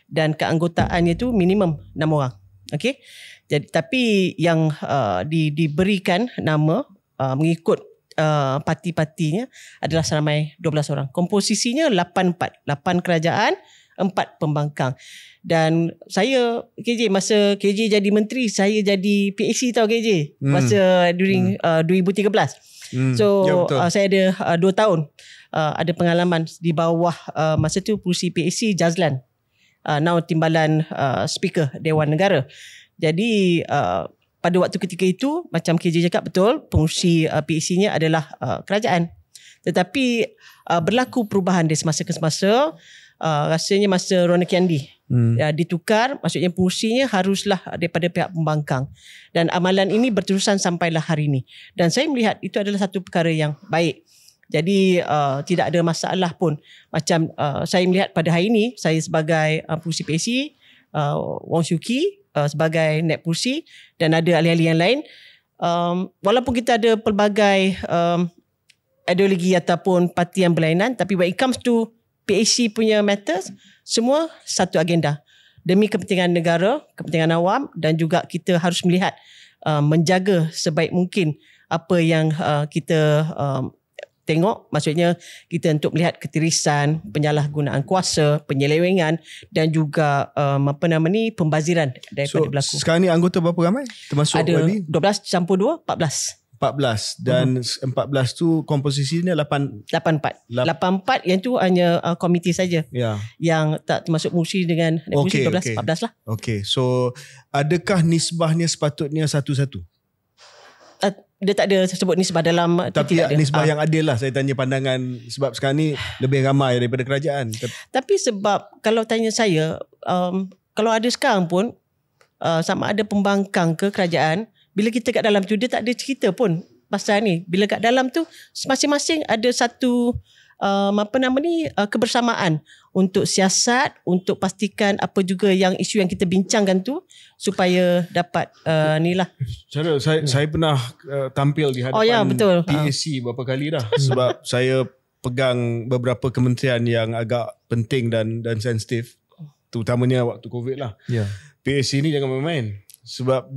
dan keanggotaannya itu minimum 6 orang. Okey. Jadi tapi yang diberikan nama mengikut parti-partinya adalah seramai 12 orang. Komposisinya 8-4. 8 kerajaan, 4 pembangkang. Dan saya KJ, masa KJ jadi menteri, saya jadi PAC tau KJ. Masa during 2013. So ya, saya ada 2 tahun ada pengalaman di bawah masa tu pengurusi PAC Jazlan, now timbalan speaker Dewan Negara. Jadi pada waktu ketika itu, macam KJ cakap betul, pengurusi PAC-nya adalah kerajaan. Tetapi berlaku perubahan dari semasa ke semasa. Rasanya masa Rona Kiandi ditukar, maksudnya pengurusinya haruslah daripada pihak pembangkang. Dan amalan ini berterusan sampailah hari ini. Dan saya melihat itu adalah satu perkara yang baik. Jadi tidak ada masalah pun. Macam saya melihat pada hari ini, saya sebagai pengurusi PAC, Wong Siew Kee sebagai naib pengurusi, dan ada ahli-ahli yang lain. Walaupun kita ada pelbagai ideologi ataupun parti yang berlainan, tapi when it comes to PAC punya matters, semua satu agenda. Demi kepentingan negara, kepentingan awam, dan juga kita harus melihat, menjaga sebaik mungkin apa yang kita tengok. Maksudnya kita untuk melihat ketirisan, penyalahgunaan kuasa, penyelewengan, dan juga pembaziran daripada berlaku. Sekarang ni anggota berapa ramai? Termasuk ada YB? 12 campur 2, 14. 14 dan 14 tu komposisinya 84 yang tu hanya komiti saja. Yang tak termasuk pengurusi dengan 12 14 lah. Okey, so adakah nisbahnya sepatutnya 1-1? Dia tak ada sebut nisbah dalam, tapi nisbah yang adil lah. Saya tanya pandangan, sebab sekarang ni lebih ramai daripada kerajaan. Tapi sebab kalau tanya saya, kalau ada sekarang pun sama ada pembangkang ke kerajaan, bila kita kat dalam tu, dia tak ada cerita pun pasal ni. Bila kat dalam tu, masing-masing ada satu kebersamaan untuk siasat, untuk pastikan apa juga yang isu yang kita bincangkan tu, supaya dapat ni lah. Saya pernah tampil di hadapan PAC beberapa kali dah. Sebab saya pegang beberapa kementerian yang agak penting dan sensitif, terutamanya waktu COVID lah. PAC ni jangan main-main. Sebab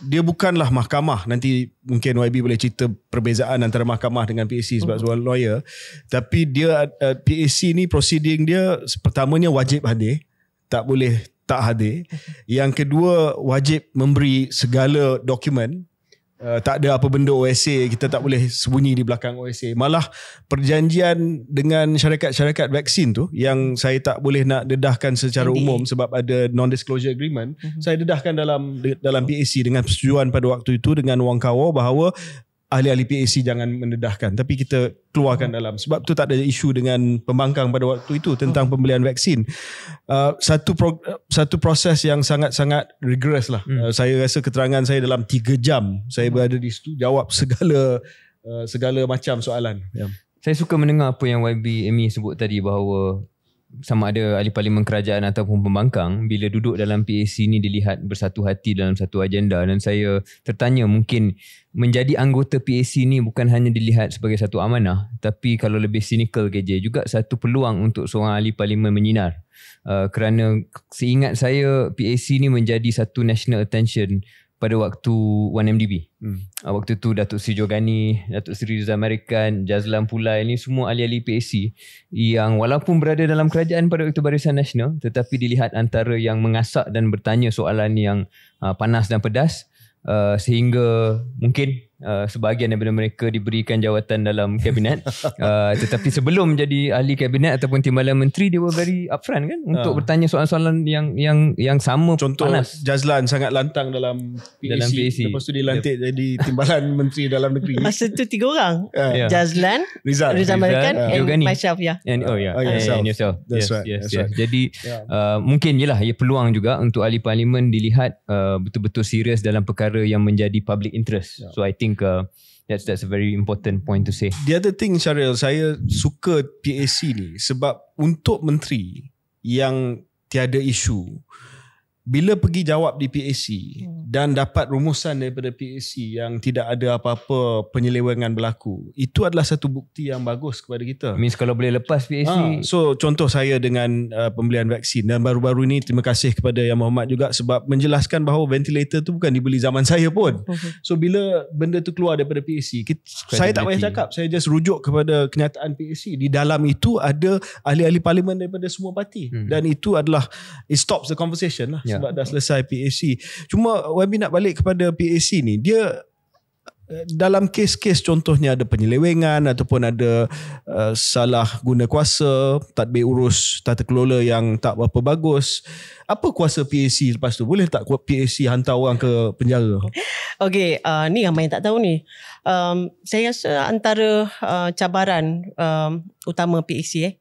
dia bukanlah mahkamah. Nanti mungkin YB boleh cerita perbezaan antara mahkamah dengan PAC sebab seorang lawyer. Tapi dia PAC ni proceeding dia pertamanya wajib hadir. Tak boleh tak hadir. Yang kedua, wajib memberi segala dokumen. Tak ada apa benda OSA, kita tak boleh sembunyi di belakang OSA. Malah perjanjian dengan syarikat-syarikat vaksin tu yang saya tak boleh nak dedahkan secara umum sebab ada non-disclosure agreement, saya dedahkan dalam PAC dengan persetujuan pada waktu itu dengan Wang Kawo bahawa ahli-ahli PAC jangan mendedahkan, tapi kita keluarkan dalam. Sebab tu tak ada isu dengan pembangkang pada waktu itu tentang pembelian vaksin. Satu proses yang sangat-sangat rigorous lah. Saya rasa keterangan saya dalam 3 jam saya berada di situ, jawab segala macam soalan. Saya suka mendengar apa yang YB Amy sebut tadi bahawa sama ada ahli parlimen kerajaan ataupun pembangkang, bila duduk dalam PAC ni dilihat bersatu hati dalam satu agenda. Dan saya tertanya, mungkin menjadi anggota PAC ni bukan hanya dilihat sebagai satu amanah, tapi kalau lebih cynical KJ, juga satu peluang untuk seorang ahli parlimen menyinar. Kerana seingat saya PAC ni menjadi satu national attention pada waktu 1MDB. Waktu tu Datuk Seri Jogani, Datuk Seri Rizal Marikan, Jazlan Pulai, ni semua ahli-ahli PAC yang walaupun berada dalam kerajaan pada waktu Barisan Nasional, tetapi dilihat antara yang mengasak dan bertanya soalan yang panas dan pedas, sehingga mungkin sebahagian daripada mereka diberikan jawatan dalam kabinet. Tetapi sebelum menjadi ahli kabinet ataupun timbalan menteri, dia were very upfront kan untuk bertanya soalan-soalan yang sama. Contoh panas. Jazlan sangat lantang dalam PAC. Lepas tu dilantik jadi timbalan menteri dalam negeri. Masa tu 3 orang. Jazlan, Rizal Marikan and myself. And yourself. That's right. Jadi mungkin yelah peluang juga untuk ahli parlimen dilihat betul-betul serius dalam perkara yang menjadi public interest. So I think that's a very important point to say. The other thing, Syaril, saya suka PAC ni sebab untuk menteri yang tiada isu, bila pergi jawab di PAC dan dapat rumusan daripada PAC yang tidak ada apa-apa penyelewengan berlaku, itu adalah satu bukti yang bagus kepada kita. Means kalau boleh lepas PAC. So contoh saya dengan pembelian vaksin, dan baru-baru ni terima kasih kepada Yang Mohd juga sebab menjelaskan bahawa ventilator tu bukan dibeli zaman saya pun. So bila benda tu keluar daripada PAC, saya tak payah cakap, saya just rujuk kepada kenyataan PAC. Di dalam itu ada ahli-ahli parlimen daripada semua parti, dan itu adalah, it stops the conversation lah. Sebab dah selesai PAC. Cuma YB nak balik kepada PAC ni, dia dalam kes-kes contohnya ada penyelewengan ataupun ada salah guna kuasa, tadbir urus tata kelola yang tak berapa bagus. Apa kuasa PAC lepas tu? Boleh tak PAC hantar orang ke penjara? Okay, ni ramai yang tak tahu ni. Saya rasa antara cabaran utama PAC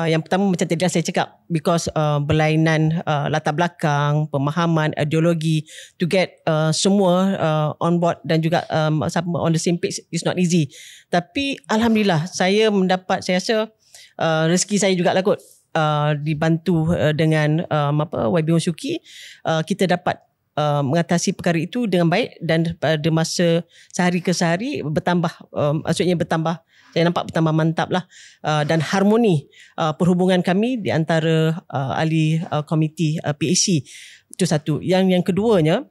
yang pertama macam tadi saya cakap, because berlainan latar belakang, pemahaman, ideologi, to get semua on board dan juga on the same page is not easy. Tapi Alhamdulillah saya rasa rezeki saya juga lah kot, dibantu dengan YB Syuki, kita dapat mengatasi perkara itu dengan baik, dan pada masa sehari ke sehari bertambah, maksudnya bertambah, saya nampak bertambah mantap lah, dan harmoni perhubungan kami di antara ahli komiti PAC. Itu satu. Yang keduanya,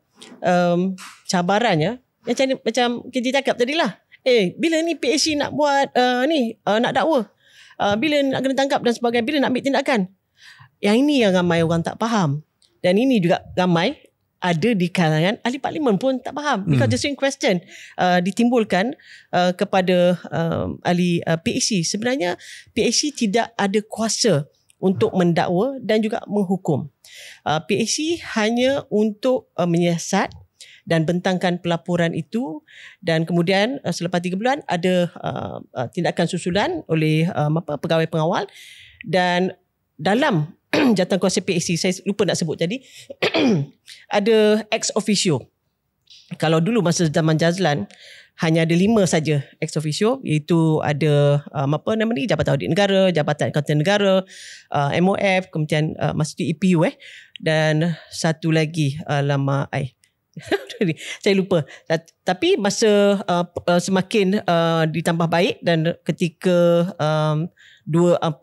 cabarannya macam kita cakap tadi lah, bila ni PAC nak buat nak dakwa, bila nak kena tangkap dan sebagainya, bila nak ambil tindakan. Yang ini yang ramai orang tak faham, dan ini juga ramai ada di kalangan ahli parlimen pun tak faham, because the same question ditimbulkan kepada ahli PAC. Sebenarnya PAC tidak ada kuasa untuk mendakwa dan juga menghukum. PAC hanya untuk menyiasat dan bentangkan pelaporan itu, dan kemudian selepas 3 bulan ada tindakan susulan oleh pegawai pengawal. Dan dalam jawatankuasa PAC, saya lupa nak sebut tadi, ada ex officio. Kalau dulu masa zaman Jazlan hanya ada 5 saja ex officio, iaitu ada Jabatan Audit Negara, Jabatan Akauntan Negara, MOF, kemudian masa itu EPU dan satu lagi saya lupa. Tapi masa semakin ditambah baik, dan ketika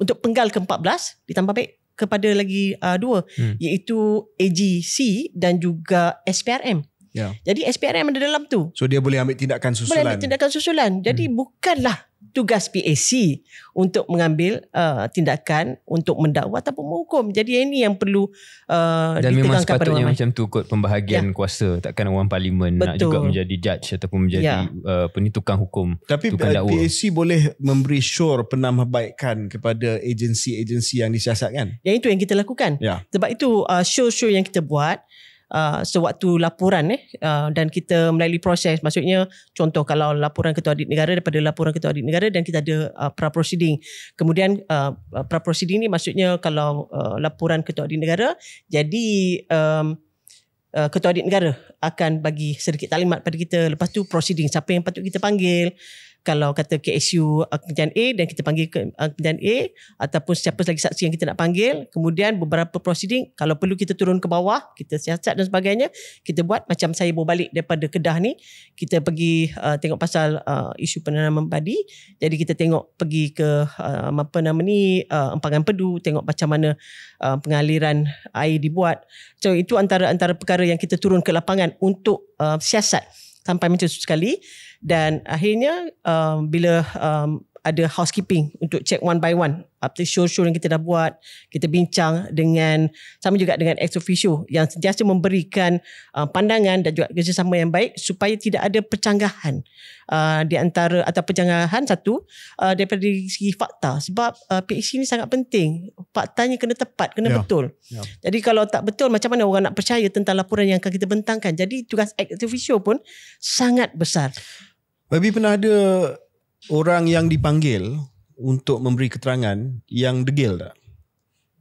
untuk penggal ke-14 ditambah baik kepada lagi 2, iaitu AGC dan juga SPRM. Ya. Jadi SPRM ada dalam tu. So dia boleh ambil tindakan Boleh susulan. ambil tindakan susulan. Jadi bukanlah tugas PAC untuk mengambil tindakan untuk mendakwa ataupun menghukum. Jadi ini yang perlu dan memang ditegangkan pada sepatutnya ramai. macam tu kot pembahagian kuasa. Takkan orang parlimen nak Betul. juga menjadi judge ataupun menjadi tukang hukum. Tapi tukang dakwa. PAC boleh memberi syur penambahbaikan kepada agensi-agensi yang disiasatkan. Yang itu yang kita lakukan. Ya. Sebab itu show-show yang kita buat sewaktu laporan dan kita melalui proses, maksudnya contoh kalau laporan ketua audit negara, daripada laporan ketua audit negara dan kita ada pra-proceeding. Kemudian pra-proceeding ni maksudnya kalau laporan ketua audit negara, jadi ketua audit negara akan bagi sedikit taklimat pada kita. Lepas tu proceeding, siapa yang patut kita panggil. Kalau kata KSU kementerian A dan kita panggil ke kementerian A, ataupun siapa lagi saksi yang kita nak panggil. Kemudian beberapa proceeding, kalau perlu kita turun ke bawah, kita siasat dan sebagainya, kita buat. Macam saya bawa balik daripada Kedah ni, kita pergi tengok pasal isu penanaman padi. Jadi kita tengok pergi ke Empangan Pedu, tengok macam mana pengaliran air dibuat. So itu antara perkara yang kita turun ke lapangan untuk siasat sampai macam tu sekali. Dan akhirnya bila ada housekeeping untuk check one by one. After show-show yang kita dah buat, kita bincang dengan, sama juga dengan ex officio yang sentiasa memberikan pandangan dan juga kerjasama yang baik supaya tidak ada percanggahan di antara, atau percanggahan satu daripada segi fakta. Sebab PAC ni sangat penting. Faktanya kena tepat, kena betul. Jadi kalau tak betul, macam mana orang nak percaya tentang laporan yang akan kita bentangkan. Jadi tugas ex officio pun sangat besar. Babi pernah ada orang yang dipanggil untuk memberi keterangan yang degil tak?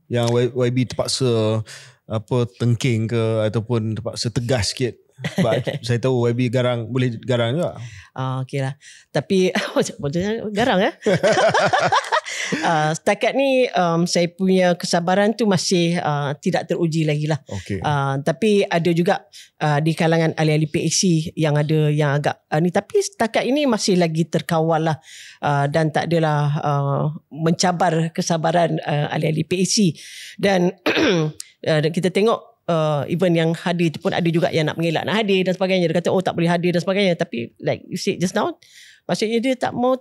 Yang YB terpaksa tengking ke ataupun terpaksa tegas sikit. Sebab saya tahu YB boleh garang juga. Okey lah. Tapi garang setakat ni saya punya kesabaran tu masih tidak teruji lagi lah. Okay. Tapi ada juga di kalangan ahli-ahli PAC yang ada yang agak ni, tapi setakat ini masih lagi terkawal lah, dan tak adalah mencabar kesabaran ahli-ahli PAC. Dan kita tengok even yang hadir tu pun ada juga yang nak mengelak nak hadir dan sebagainya. Dia kata tak boleh hadir dan sebagainya. Tapi like you said just now, maksudnya dia tak mau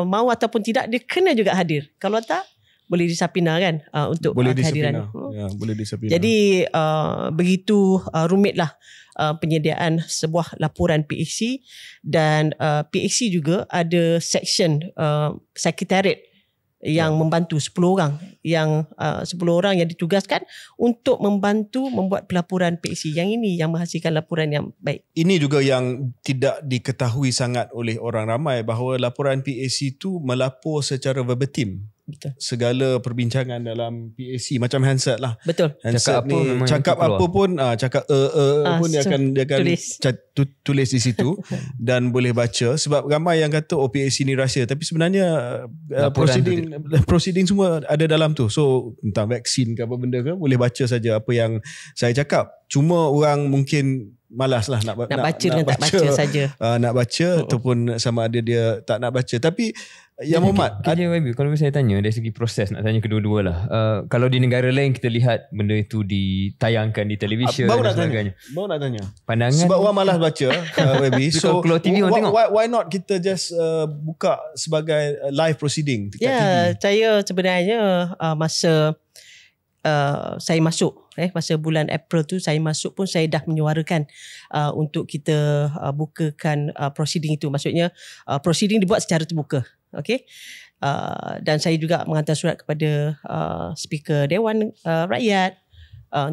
mau ataupun tidak, dia kena juga hadir. Kalau tak, boleh disapina kan untuk boleh kehadiran. Ya, boleh disapina. Jadi begitu rumitlah penyediaan sebuah laporan PAC. Dan PAC juga ada section sekretariat yang membantu 10 orang yang 10 orang yang ditugaskan untuk membantu membuat pelaporan PAC yang ini, yang menghasilkan laporan yang baik. Ini juga yang tidak diketahui sangat oleh orang ramai, bahawa laporan PAC itu melapor secara verbatim. Betul. Segala perbincangan dalam PAC macam handset lah. Betul. Handset cakap apa pun cakap pun dia akan tulis di situ dan boleh baca. Sebab ramai yang kata PAC ni rahsia, tapi sebenarnya proceeding semua ada dalam tu. So tentang vaksin ke apa benda ke, boleh baca saja apa yang saya cakap. Cuma orang mungkin malas lah nak baca dengan tak baca saja. Nak baca ataupun sama ada dia tak nak baca. Tapi yang Muhammad, kalau saya tanya dari segi proses, nak tanya kedua-dua lah. Kalau di negara lain kita lihat benda itu ditayangkan di televisyen dan sebagainya. Baru nak tanya. Pandangan sebab orang malas baca Baby. So kalau TV orang tengok. Why not kita just buka sebagai live proceeding dekat TV? Saya sebenarnya masa saya masuk masa bulan April tu, saya masuk pun saya dah menyuarakan untuk kita bukakan proceeding itu. Maksudnya proceeding dibuat secara terbuka. Okay. Dan saya juga menghantar surat kepada Speaker Dewan Rakyat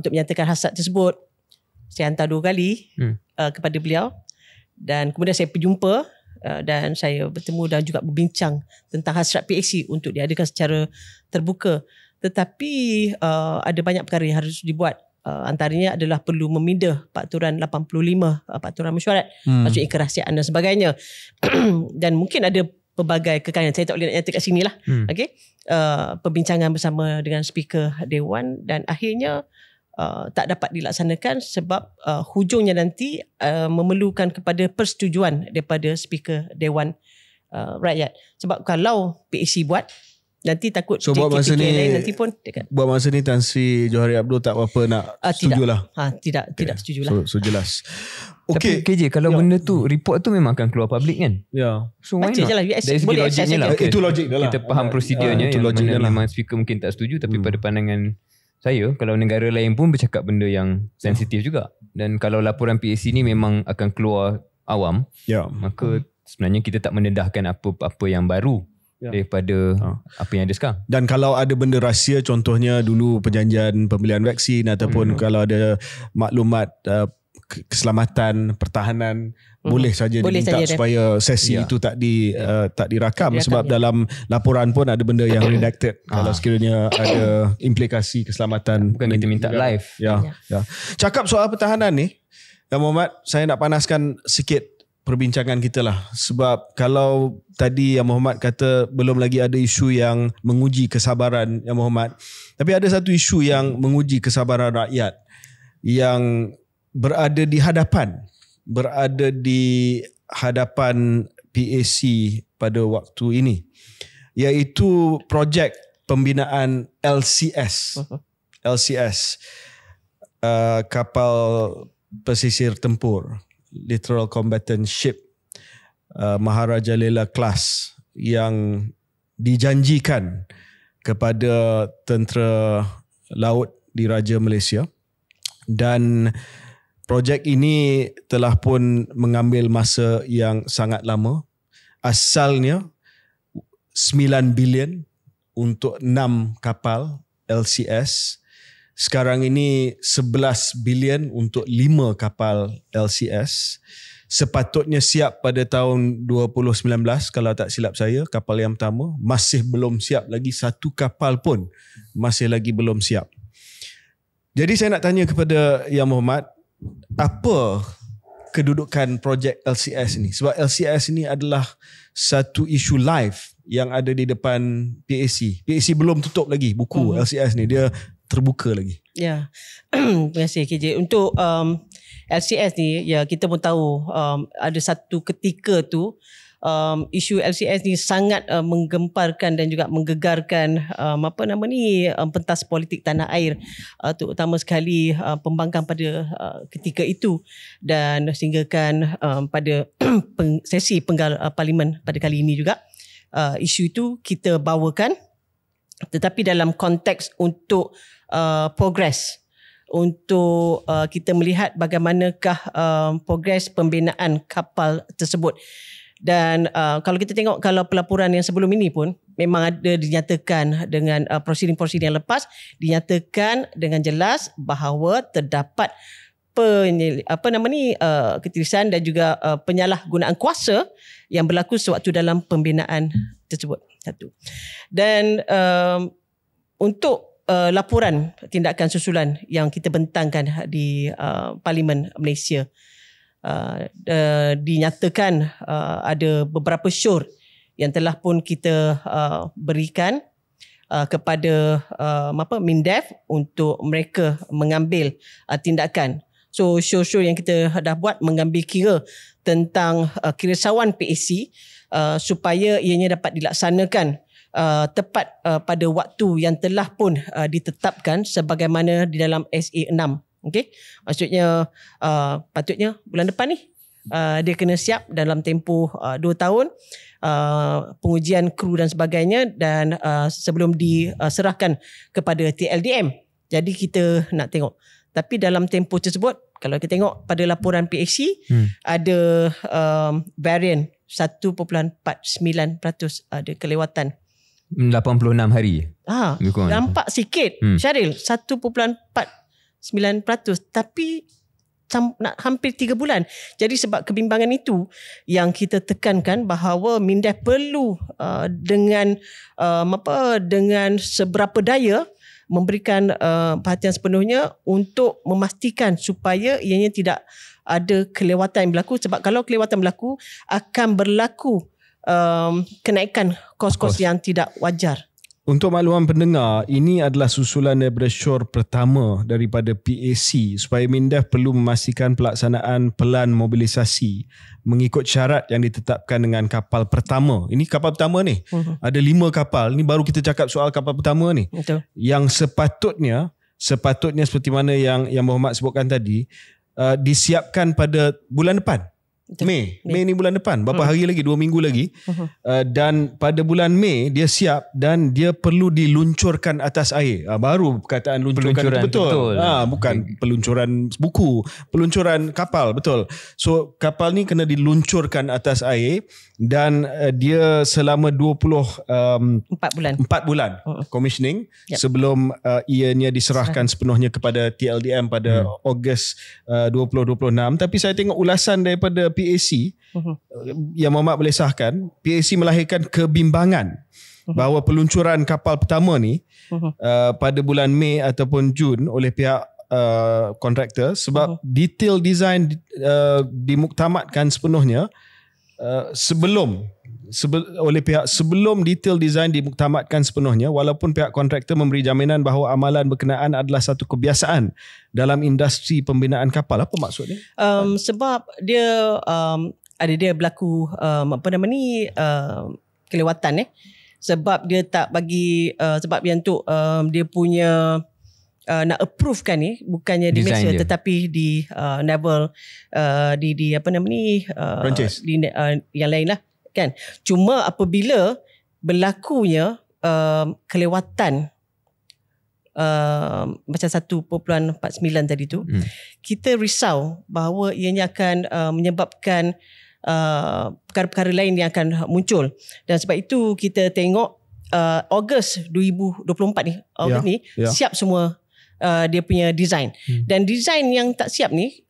untuk menyatakan hasrat tersebut. Saya hantar 2 kali kepada beliau, dan kemudian saya berjumpa dan saya bertemu dan juga berbincang tentang hasrat PAC untuk diadakan secara terbuka. Tetapi ada banyak perkara yang harus dibuat. Antaranya adalah perlu meminda Peraturan 85, Peraturan Mesyuarat, maksudnya kerahsiaan dan sebagainya. Dan mungkin ada pelbagai kekayaan, saya tak boleh nak nyata kat sini lah. Okay? Perbincangan bersama dengan Speaker Dewan, dan akhirnya tak dapat dilaksanakan sebab hujungnya nanti memerlukan kepada persetujuan daripada Speaker Dewan Rakyat. Sebab kalau PAC buat, Nanti takut So buat masa JKPK ni lain nanti pun dekat. Buat masa ni Tan Sri Johari Abdul tak apa-apa nak setujulah. Tidak setujulah. So jelas. Okay. Tapi KJ, kalau benda tu report tu memang akan keluar public kan? Ya. So why Baca not? je lah. Dari segi Boleh logiknya lah. access Okay. Itu logik dah lah. Kita faham prosedurnya itu yang logik mana dah lah. memang speaker mungkin tak setuju, tapi pada pandangan saya, kalau negara lain pun bercakap benda yang sensitif juga. Dan kalau laporan PAC ni memang akan keluar awam, Ya. maka sebenarnya kita tak mendedahkan apa-apa yang baru daripada apa yang ada sekarang. Dan kalau ada benda rahsia, contohnya dulu perjanjian pembelian vaksin ataupun kalau ada maklumat keselamatan, pertahanan, boleh saja diminta supaya sesi itu tak dirakam sebab dalam laporan pun ada benda yang redacted kalau sekiranya ada implikasi keselamatan. Bukan kita minta live. Ya. Cakap soal pertahanan ni, Yang Muhammad, saya nak panaskan sikit perbincangan kita lah. Sebab kalau tadi Yang Muhammad kata belum lagi ada isu yang menguji kesabaran Yang Muhammad, tapi ada satu isu yang menguji kesabaran rakyat yang berada di hadapan PAC pada waktu ini, iaitu projek pembinaan LCS. Kapal pesisir tempur, Literal Combatant Ship, Maharaja Lela Class, yang dijanjikan kepada tentera laut Diraja Malaysia. Dan projek ini telah pun mengambil masa yang sangat lama. Asalnya 9 bilion untuk 6 kapal LCS. Sekarang ini 11 bilion untuk 5 kapal LCS. Sepatutnya siap pada tahun 2019 kalau tak silap saya, kapal yang pertama. Masih belum siap lagi, satu kapal pun masih lagi belum siap. Jadi saya nak tanya kepada Yang Muhammad, apa kedudukan projek LCS ni? Sebab LCS ni adalah satu isu live yang ada di depan PAC. PAC belum tutup lagi buku LCS ni, dia terbuka lagi. Ya, terima kasih KJ. Untuk LCS ni, ya kita pun tahu ada satu ketika tu isu LCS ni sangat menggemparkan dan juga menggegarkan pentas politik tanah air, terutama sekali pembangkang pada ketika itu, dan sehinggakan pada sesi penggal parlimen pada kali ini juga isu itu kita bawakan, tetapi dalam konteks untuk progres, untuk kita melihat bagaimanakah progres pembinaan kapal tersebut. Dan kalau kita tengok, kalau pelaporan yang sebelum ini pun memang ada dinyatakan dengan prosiding-prosiding yang lepas, dinyatakan dengan jelas bahawa terdapat ketirisan dan juga penyalahgunaan kuasa yang berlaku sewaktu dalam pembinaan tersebut. Satu. Dan untuk laporan tindakan susulan yang kita bentangkan di Parlimen Malaysia, dinyatakan ada beberapa syur yang telah pun kita berikan kepada MINDEF untuk mereka mengambil tindakan. So syur-syur yang kita dah buat mengambil kira tentang kerisauan PAC supaya ianya dapat dilaksanakan tepat pada waktu yang telah pun ditetapkan sebagaimana di dalam SA 6. Okey, maksudnya patutnya bulan depan ni dia kena siap dalam tempoh 2 tahun, pengujian kru dan sebagainya, dan sebelum diserahkan kepada TLDM. Jadi kita nak tengok. Tapi dalam tempoh tersebut, kalau kita tengok pada laporan PAC, ada varian 1.49% ada kelewatan. 86 hari. Nampak sikit, Syaril, 1.49%, tapi nak hampir 3 bulan. Jadi sebab kebimbangan itu yang kita tekankan bahawa MINDEF perlu dengan seberapa daya memberikan perhatian sepenuhnya untuk memastikan supaya ianya tidak ada kelewatan yang berlaku. Sebab kalau kelewatan berlaku, akan berlaku kenaikan kos-kos yang tidak wajar. Untuk makluman pendengar, ini adalah susulan daripada syur pertama daripada PAC supaya MINDEF perlu memastikan pelaksanaan pelan mobilisasi mengikut syarat yang ditetapkan dengan kapal pertama. Ini kapal pertama ni. Ada 5 kapal. Ini baru kita cakap soal kapal pertama ni. Betul. Yang sepatutnya seperti mana yang Muhammad sebutkan tadi, disiapkan pada bulan depan. Mei ni bulan depan. Berapa hari lagi? 2 minggu lagi. Dan pada bulan Mei dia siap dan dia perlu diluncurkan atas air. Baru perkataan luncurkan itu betul. Bukan peluncuran buku, peluncuran kapal, betul. So kapal ni kena diluncurkan atas air dan dia selama 4 bulan commissioning sebelum ianya diserahkan sepenuhnya kepada TLDM pada Ogos 2026. Tapi saya tengok ulasan daripada PAC yang Muhammad boleh sahkan, PAC melahirkan kebimbangan bahawa peluncuran kapal pertama ni pada bulan Mei ataupun Jun oleh pihak kontraktor sebab detail design dimuktamadkan sepenuhnya sebelum detail design dimuktamadkan sepenuhnya, walaupun pihak kontraktor memberi jaminan bahawa amalan berkenaan adalah satu kebiasaan dalam industri pembinaan kapal. Apa maksudnya? Sebab dia dia berlaku kelewatan sebab dia tak bagi sebab yang tu dia punya nak approve kan ni bukannya di Malaysia tetapi di Naval di Perancis di yang lain lah kan. Cuma apabila berlakunya kelewatan macam 1.49 tadi tu, kita risau bahawa ianya akan menyebabkan perkara-perkara lain yang akan muncul. Dan sebab itu kita tengok Ogos 2024 ni, siap semua dia punya design. Dan design yang tak siap ni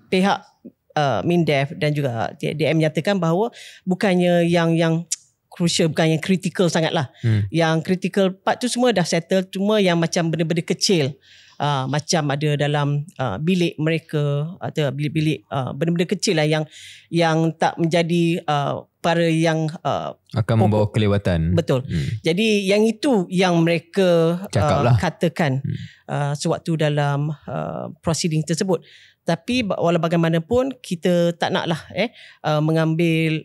pihak MINDEF dan juga TLDM menyatakan bahawa bukannya yang crucial, bukan yang critical sangat lah. Yang critical part tu semua dah settle, cuma yang macam benda-benda kecil macam ada dalam bilik mereka atau bilik-bilik benda-benda kecil lah yang tak menjadi perkara yang akan membawa kelewatan. Betul. Jadi yang itu yang mereka katakan sewaktu dalam proceeding tersebut. Tapi walau bagaimanapun kita tak naklah mengambil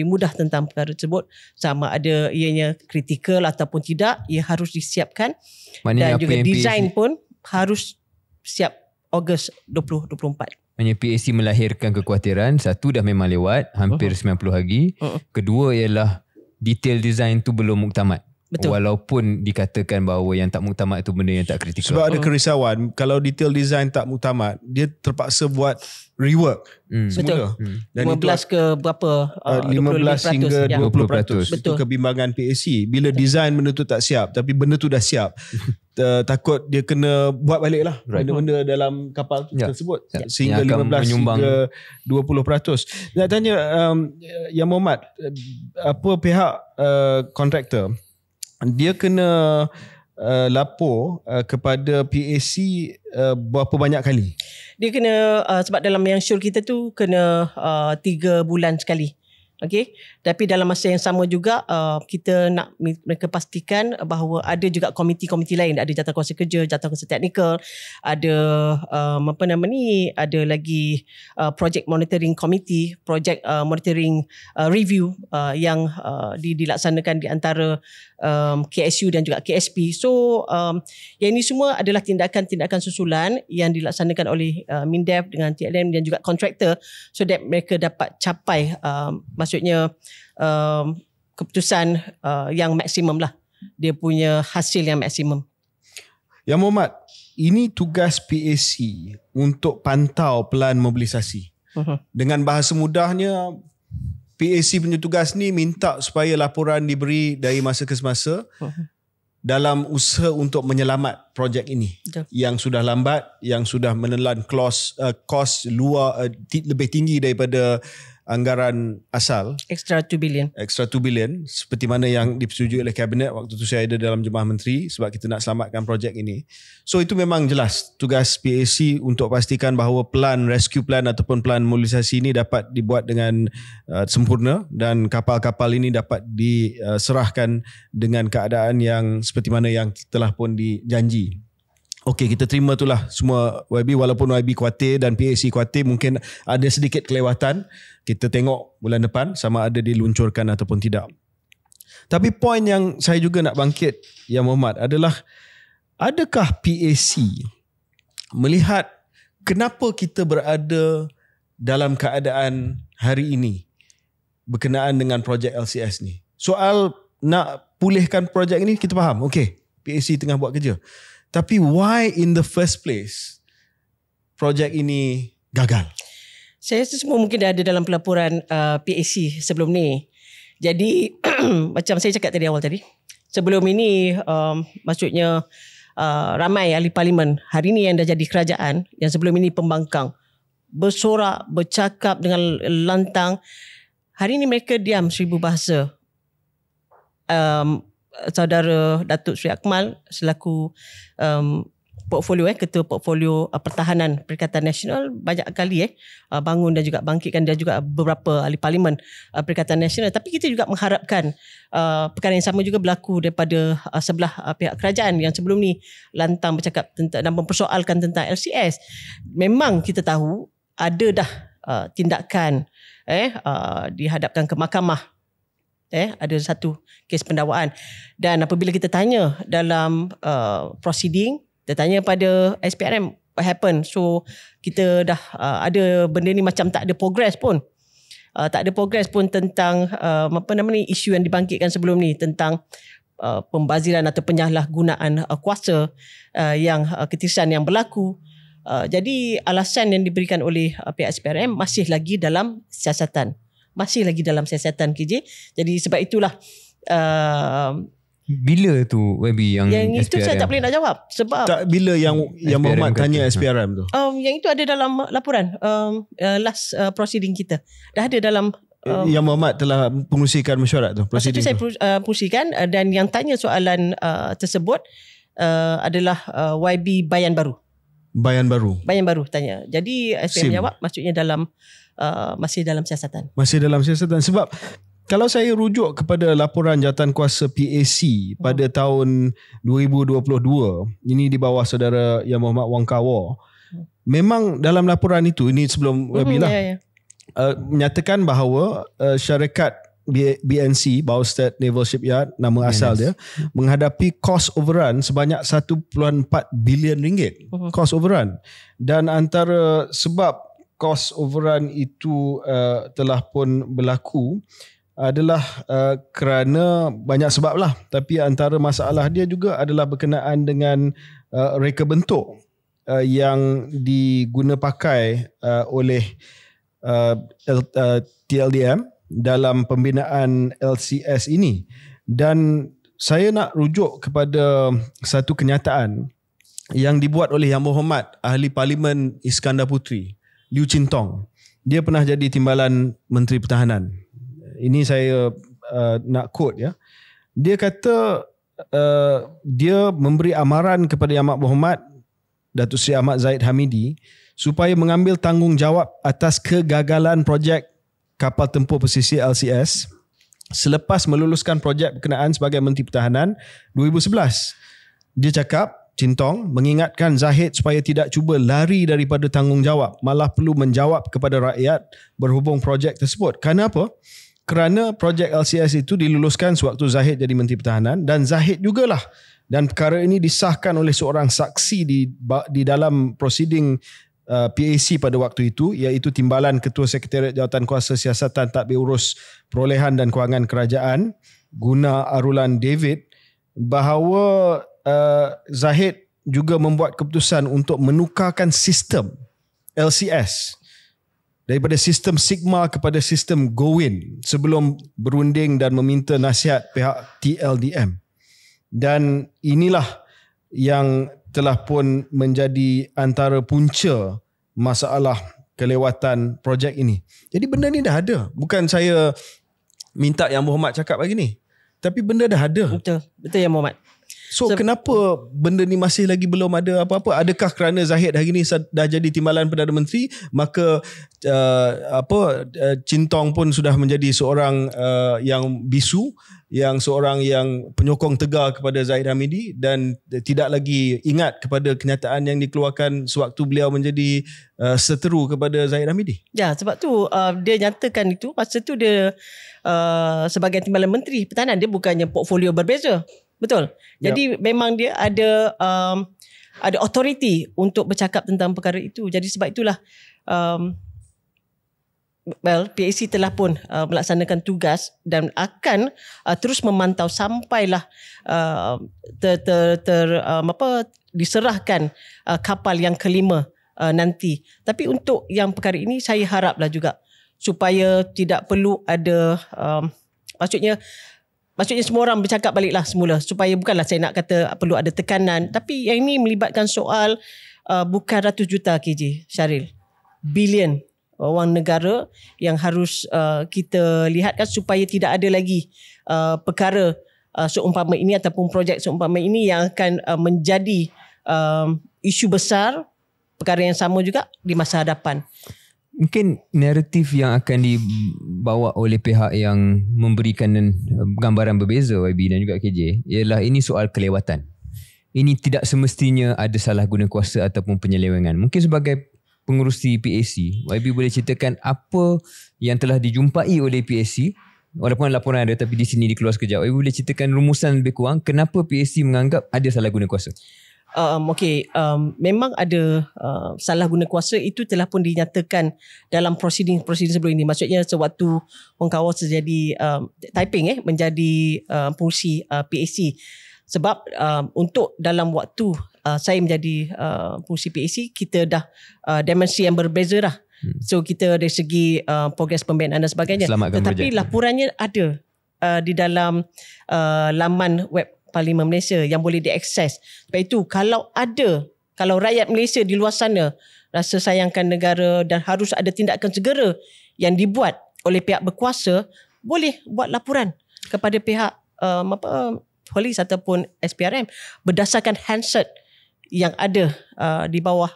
mudah tentang perkara tersebut, sama ada ianya kritikal ataupun tidak, ia harus disiapkan. Maknanya dan juga design pun harus siap Ogos 2024. Maknanya PAC melahirkan kekhawatiran, satu dah memang lewat hampir 90 hari. Kedua ialah detail design tu belum muktamad. Betul. Walaupun dikatakan bahawa yang tak muktamad itu benda yang tak kritikal. Sebab ada kerisauan, kalau detail design tak muktamad, dia terpaksa buat rework semula. Dan 15 ke berapa? 15 hingga 20%. Betul. Itu kebimbangan PAC. Bila design benda tu tak siap, tapi benda tu dah siap. Takut dia kena buat balik lah benda-benda dalam kapal tersebut. Sehingga 15 hingga 20%. Nak tanya Yang Muhammad, apa pihak kontraktor dia kena lapor kepada PAC berapa banyak kali? Dia kena sebab dalam yang syur kita tu kena 3 bulan sekali. Okey, tapi dalam masa yang sama juga kita nak mereka pastikan bahawa ada juga komiti-komiti lain, ada jawatankuasa kerja, jawatankuasa teknikal, ada ada lagi project monitoring committee, project monitoring review yang dilaksanakan di antara KSU dan juga KSP. So yang ini semua adalah tindakan-tindakan susulan yang dilaksanakan oleh MINDEF dengan TLM dan juga kontraktor, so that mereka dapat capai maksudnya keputusan yang maksimum lah, dia punya hasil yang maksimum. Yang Muhammad, ini tugas PAC untuk pantau pelan mobilisasi. Dengan bahasa mudahnya, PAC punya tugas ni minta supaya laporan diberi dari masa ke semasa dalam usaha untuk menyelamat projek ini. Yang sudah lambat, yang sudah menelan kos luar lebih tinggi daripada anggaran asal Extra 2 billion. extra 2 billion seperti mana yang dipersetujui oleh kabinet waktu tu saya ada dalam jemaah menteri sebab kita nak selamatkan projek ini. So itu memang jelas tugas PAC untuk pastikan bahawa rescue plan ataupun plan mobilisasi ini dapat dibuat dengan sempurna dan kapal-kapal ini dapat diserahkan dengan keadaan yang seperti mana yang telah pun dijanji. Okey, kita terima itulah semua YB, walaupun YB khawatir dan PAC khawatir mungkin ada sedikit kelewatan. Kita tengok bulan depan sama ada diluncurkan ataupun tidak. Tapi poin yang saya juga nak bangkit Yang Mohd adalah, adakah PAC melihat kenapa kita berada dalam keadaan hari ini berkenaan dengan projek LCS ni? Soal nak pulihkan projek ini kita faham. Okey, PAC tengah buat kerja. Tapi why in the first place projek ini gagal? Saya rasa semua mungkin dah ada dalam pelaporan PAC sebelum ni. Jadi macam saya cakap tadi awal tadi, sebelum ini maksudnya ramai ahli parlimen hari ni yang dah jadi kerajaan, yang sebelum ini pembangkang, bersorak, bercakap dengan lantang. Hari ni mereka diam 1000 bahasa. Saudara Datuk Seri Akmal selaku ketua portfolio pertahanan Perikatan Nasional banyak kali bangun dan juga bangkitkan, dan juga beberapa ahli parlimen Perikatan Nasional. Tapi kita juga mengharapkan perkara yang sama juga berlaku daripada sebelah pihak kerajaan yang sebelum ni lantang bercakap tentang dan mempersoalkan tentang LCS. Memang kita tahu ada dah tindakan dihadapkan ke mahkamah. Ada satu kes pendakwaan, dan apabila kita tanya dalam proceeding, kita tanya pada SPRM what happened, so kita dah ada benda ni macam tak ada progress pun. Tak ada progress pun tentang isu yang dibangkitkan sebelum ni tentang pembaziran atau penyalahgunaan kuasa yang ketirisan yang berlaku. Jadi alasan yang diberikan oleh pihak SPRM masih lagi dalam siasatan. KJ. Jadi sebab itulah bila tu YB yang itu SPRM? Saya tak boleh nak jawab sebab bila yang Mohd tanya SPRM tu. Yang itu ada dalam laporan last proceeding kita. Dah ada dalam Yang Mohd telah pengusikan mesyuarat tu. Itu saya pengusikan, dan yang tanya soalan tersebut adalah YB Bayan Baru tanya. Jadi SPRM jawab maksudnya masih dalam siasatan. Sebab kalau saya rujuk kepada laporan jawatankuasa PAC pada tahun 2022, ini di bawah saudara Yang Mohd Wong Kar-Wah, memang dalam laporan itu, ini sebelum menyatakan bahawa syarikat BNC, Baustedt Naval Shipyard, nama asal dia, menghadapi cost overrun sebanyak 1.4 bilion ringgit. Cost overrun. Dan antara sebab cost overrun itu telah pun berlaku adalah kerana banyak sebab lah. Tapi antara masalah dia juga adalah berkenaan dengan reka bentuk yang diguna pakai oleh TLDM dalam pembinaan LCS ini. Dan saya nak rujuk kepada satu kenyataan yang dibuat oleh Yang Mohd Ahli Parlimen Iskandar Puteri, Liu Chin Tong. Dia pernah jadi timbalan Menteri Pertahanan. Ini saya nak quote ya. Dia kata dia memberi amaran kepada Yang Mohd Datuk Seri Ahmad Zahid Hamidi supaya mengambil tanggungjawab atas kegagalan projek kapal tempur pesisir LCS selepas meluluskan projek berkenaan sebagai Menteri Pertahanan 2011. Dia cakap, Chin Tong mengingatkan Zahid supaya tidak cuba lari daripada tanggungjawab, malah perlu menjawab kepada rakyat berhubung projek tersebut. Kenapa? Kerana projek LCS itu diluluskan sewaktu Zahid jadi Menteri Pertahanan, dan Zahid jugalah, dan perkara ini disahkan oleh seorang saksi di dalam proceeding PAC pada waktu itu, iaitu Timbalan Ketua Sekretariat Jawatankuasa Siasatan Tadbir Urus Perolehan dan Kewangan Kerajaan, Guna Arulan David, bahawa Zahid juga membuat keputusan untuk menukarkan sistem LCS daripada sistem Sigma kepada sistem Gowin sebelum berunding dan meminta nasihat pihak TLDM. Dan inilah yang telah pun menjadi antara punca masalah kelewatan projek ini. Jadi benda ni dah ada. Bukan saya minta yang Muhammad cakap lagi ni. Tapi benda dah ada. Betul yang Muhammad. So kenapa benda ni masih lagi belum ada apa-apa? Adakah kerana Zahid hari ni dah jadi timbalan Perdana Menteri, maka Cintong pun sudah menjadi seorang yang bisu, yang seorang yang penyokong tegar kepada Zahid Hamidi dan tidak lagi ingat kepada kenyataan yang dikeluarkan sewaktu beliau menjadi seteru kepada Zahid Hamidi? Ya, sebab tu dia nyatakan itu. Masa tu dia sebagai timbalan Menteri Pertahanan, dia bukannya portfolio berbeza. Betul. Jadi memang dia ada authority untuk bercakap tentang perkara itu. Jadi sebab itulah PAC telah pun melaksanakan tugas dan akan terus memantau sampailah diserahkan kapal yang kelima nanti. Tapi untuk yang perkara ini saya haraplah juga supaya tidak perlu ada maksudnya semua orang bercakap baliklah semula, supaya bukanlah saya nak kata perlu ada tekanan, tapi yang ini melibatkan soal bukan ratus juta KJ, Syaril, bilion wang negara yang harus kita lihatkan supaya tidak ada lagi perkara seumpama ini ataupun projek seumpama ini yang akan menjadi isu besar, perkara yang sama juga di masa hadapan. Mungkin naratif yang akan dibawa oleh pihak yang memberikan gambaran berbeza YB dan juga KJ ialah ini soal kelewatan. Ini tidak semestinya ada salah guna kuasa ataupun penyelewengan. Mungkin sebagai pengurusi PAC, YB boleh ceritakan apa yang telah dijumpai oleh PAC, walaupun laporan ada tapi di sini dikeluar sekejap. YB boleh ceritakan rumusan lebih kurang kenapa PAC menganggap ada salah guna kuasa? Memang ada salah guna kuasa, itu telah pun dinyatakan dalam proceeding sebelum ini. Maksudnya sewaktu Wong Kawal terjadi typing menjadi pengurusi PAC. Sebab untuk dalam waktu saya menjadi pengurusi PAC, kita dah dimensi yang berbeza dah. So kita dari segi progres pembinaan dan sebagainya. Tetapi laporannya ada di dalam laman web Parlimen Malaysia yang boleh diakses. Sebab itu kalau rakyat Malaysia di luar sana rasa sayangkan negara dan harus ada tindakan segera yang dibuat oleh pihak berkuasa, boleh buat laporan kepada pihak polis ataupun SPRM berdasarkan handset yang ada di bawah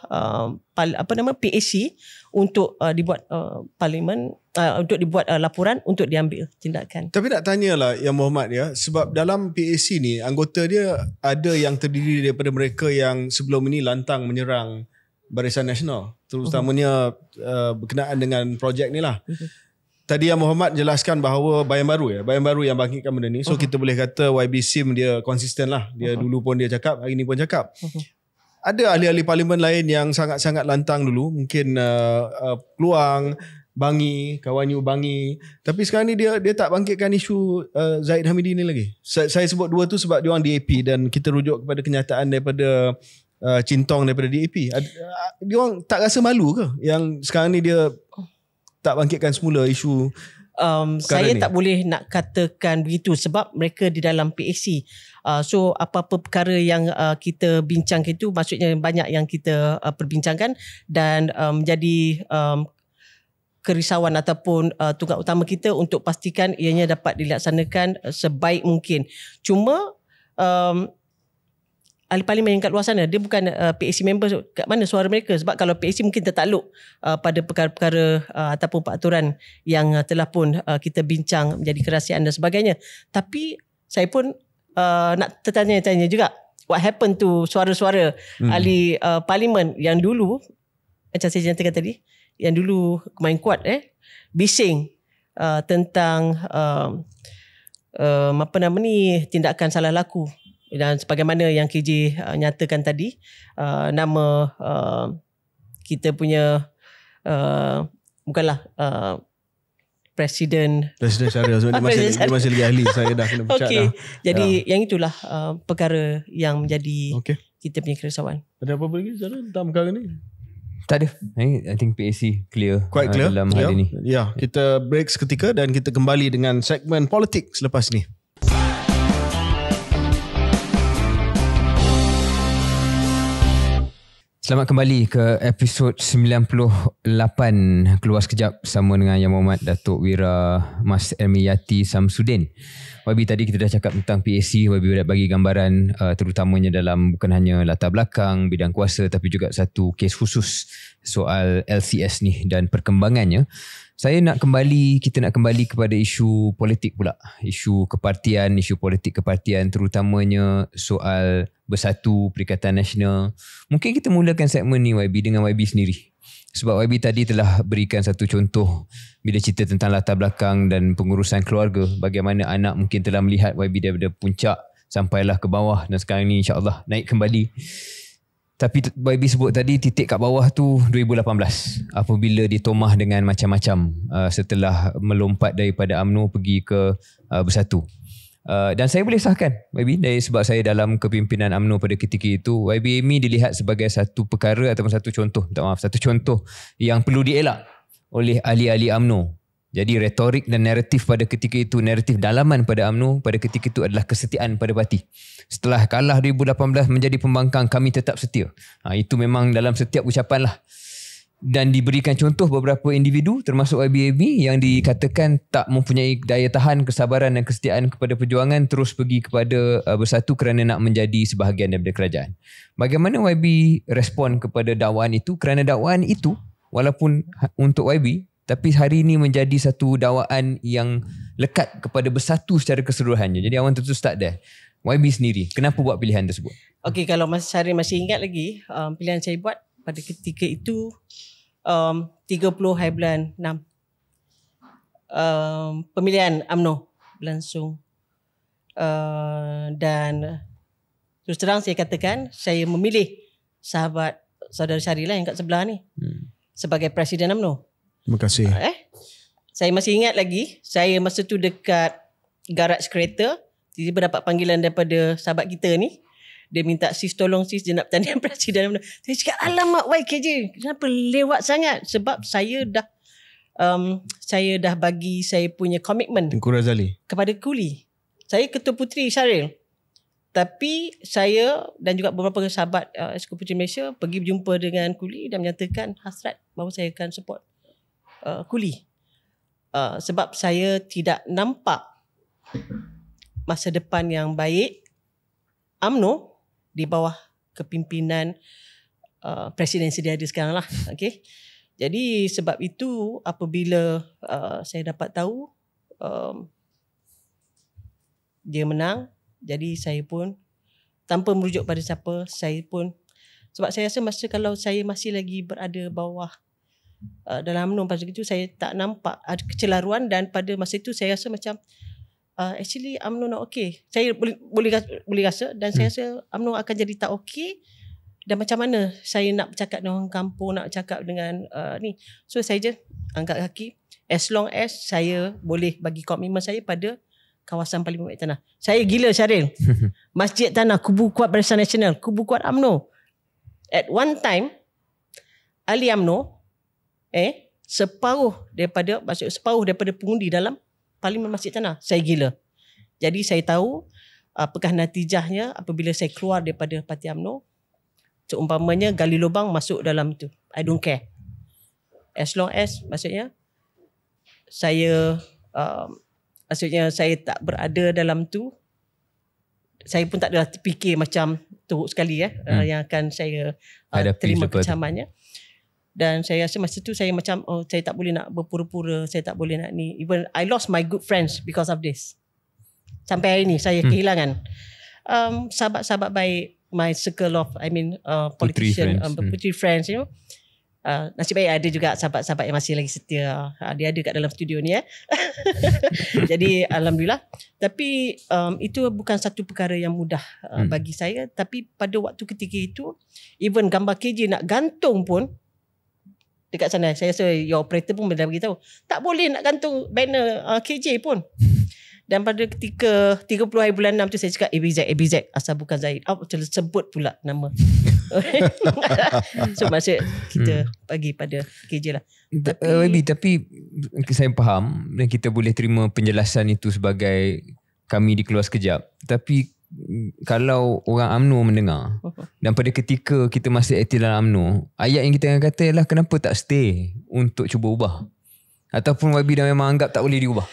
PAC untuk dibuat parlimen, untuk dibuat laporan untuk diambil tindakan. Tapi nak tanyalah yang Muhammad ya, sebab dalam PAC ni anggota dia ada yang terdiri daripada mereka yang sebelum ini lantang menyerang Barisan Nasional, terutamanya berkenaan dengan projek ni lah. Tadi yang Muhammad jelaskan bahawa Bayan Baru yang bangkitkan benda ni. So kita boleh kata YB Sim dia konsisten lah. Dia dulu pun dia cakap, hari ni pun cakap. Ada ahli-ahli parlimen lain yang sangat-sangat lantang dulu. Mungkin Peluang, Bangi, kawan you Bangi. Tapi sekarang ni dia tak bangkitkan isu Zahid Hamidi ni lagi. Saya sebut dua tu sebab dia orang DAP dan kita rujuk kepada kenyataan daripada Cintong daripada DAP. Dia orang tak rasa malu ke yang sekarang ni dia tak bangkitkan semula isu saya ni? Tak boleh nak katakan begitu sebab mereka di dalam PAC. So apa-apa perkara yang kita bincangkan itu maksudnya banyak yang kita perbincangkan dan menjadi kerisauan ataupun tugas utama kita untuk pastikan ianya dapat dilaksanakan sebaik mungkin. Cuma ahli parlimen yang kat luar sana, dia bukan PAC member, kat mana suara mereka? Sebab kalau PAC mungkin tertakluk pada perkara-perkara ataupun peraturan yang telah pun kita bincang menjadi kerahsiaan dan sebagainya. Tapi saya pun nak tertanya-tanya juga, what happened to suara-suara ahli parlimen yang dulu, macam saya nyatakan tadi, yang dulu main kuat bising tentang tindakan salah laku. Dan sebagaimana yang KJ nyatakan tadi, nama kita punya bukanlah Presiden Syariah. Dia masih lagi ahli. Saya dah kena pecat dah. Jadi yang itulah perkara yang menjadi kita punya kerisauan. Ada apa-apa lagi tentang perkara ni? Tak ada. I think PAC clear. Quite clear dalam hari ni. Ya, kita break seketika dan kita kembali dengan segmen politik selepas ni. Selamat kembali ke episod 98 Keluar Sekejap bersama dengan Yang Mohd Datuk Wira Mas Ermiyati Samsudin. YB tadi kita dah cakap tentang PAC. YB dah bagi gambaran terutamanya dalam bukan hanya latar belakang bidang kuasa tapi juga satu kes khusus soal LCS ni dan perkembangannya. Kita nak kembali kepada isu politik pula. Isu kepartian, isu politik kepartian terutamanya soal Bersatu Perikatan Nasional. Mungkin kita mulakan segmen ni YB dengan YB sendiri. Sebab YB tadi telah berikan satu contoh bila cerita tentang latar belakang dan pengurusan keluarga. Bagaimana anak mungkin telah melihat YB daripada puncak sampailah ke bawah dan sekarang ni insyaAllah naik kembali. Tapi YB sebut tadi titik kat bawah tu 2018 apabila ditomah dengan macam-macam setelah melompat daripada UMNO pergi ke Bersatu. Dan saya boleh sahkan YB dari sebab saya dalam kepimpinan UMNO pada ketika itu, YBME dilihat sebagai satu perkara ataupun satu contoh yang perlu dielak oleh ahli-ahli UMNO. Jadi retorik dan naratif pada ketika itu, naratif dalaman pada UMNO pada ketika itu adalah kesetiaan pada parti. Setelah kalah 2018 menjadi pembangkang, kami tetap setia. Itu memang dalam setiap ucapan lah. Dan diberikan contoh beberapa individu termasuk YBME yang dikatakan tak mempunyai daya tahan, kesabaran dan kesetiaan kepada perjuangan, terus pergi kepada Bersatu kerana nak menjadi sebahagian daripada kerajaan. Bagaimana YB respon kepada dakwaan itu? Kerana dakwaan itu walaupun untuk YB tapi hari ini menjadi satu dakwaan yang lekat kepada Bersatu secara keseluruhannya. Jadi I want to start there. YB sendiri, kenapa buat pilihan tersebut? Okey, kalau Mas Syaril masih ingat lagi, pilihan saya buat pada ketika itu 30 hari bulan 6. Pemilihan UMNO berlangsung. Dan terus terang saya katakan, saya memilih sahabat saudara Syaril lah yang kat sebelah ni sebagai Presiden UMNO. Terima kasih. Saya masih ingat lagi, saya masa tu dekat garaj kereta, tiba-tiba dapat panggilan daripada sahabat kita ni. Dia minta, sis tolong sis, dia nak bertanding Presiden. Saya cakap, alamak YKJ, kenapa lewat sangat? Sebab saya dah bagi saya punya komitmen Tengku Razali kepada Kuli. Saya Ketua Puteri Syaril. Tapi saya dan juga beberapa sahabat Eksekutif Puteri Malaysia pergi berjumpa dengan Kuli dan menyatakan hasrat bahawa saya akan support Kuli. Sebab saya tidak nampak masa depan yang baik UMNO di bawah kepimpinan Presiden sedia ada sekarang lah. Okay. Jadi sebab itu apabila saya dapat tahu dia menang, jadi saya pun tanpa merujuk pada siapa, saya pun, sebab saya rasa masa kalau saya masih lagi berada bawah dalam UMNO pada itu, saya tak nampak ada kecelaruan. Dan pada masa itu saya rasa macam actually UMNO not okay. Saya boleh rasa dan saya rasa UMNO akan jadi tak okay. Dan macam mana saya nak bercakap dengan orang kampung, nak bercakap dengan ni. So saya je angkat kaki, as long as saya boleh bagi komitmen saya pada kawasan Parlimen Bukit Tanah. Saya gila Syaril. Masjid Tanah, Kubu Kuat Barisan Nasional, Kubu Kuat UMNO. At one time ahli UMNO separuh daripada pengundi dalam Parlimen Masjid Tanah. Saya gila. Jadi saya tahu apakah natijahnya apabila saya keluar daripada Parti UMNO. Seumpamanya gali lubang masuk dalam itu. I don't care. As long as maksudnya saya tak berada dalam tu. Saya pun tak adalah terfikir macam teruk sekali yang akan saya terima kecamannya. Dan saya rasa masa tu saya macam saya tak boleh nak berpura-pura, saya tak boleh nak ni. Even I lost my good friends because of this. Sampai hari ni saya kehilangan sahabat-sahabat baik, my circle of politician, puteri friends, you know. Nasib baik ada juga sahabat-sahabat yang masih lagi setia. Dia ada kat dalam studio ni Jadi alhamdulillah. Tapi itu bukan satu perkara yang mudah bagi saya. Tapi pada waktu ketika itu, even gambar KJ nak gantung pun dekat sana, saya rasa your operator pun dah beritahu tak boleh nak gantung banner KJ pun. Dan pada ketika 30 hari bulan 6 tu saya cakap ABZ asal bukan Zaid. Sebut pula nama. So maksud kita bagi pada KJ lah. Tapi saya faham dan kita boleh terima penjelasan itu sebagai kami di Keluar Sekejap. Tapi kalau orang UMNO mendengar dan pada ketika kita masih aktif dalam UMNO, ayat yang kita akan kata ialah kenapa tak stay untuk cuba ubah, ataupun YB dah memang anggap tak boleh diubah?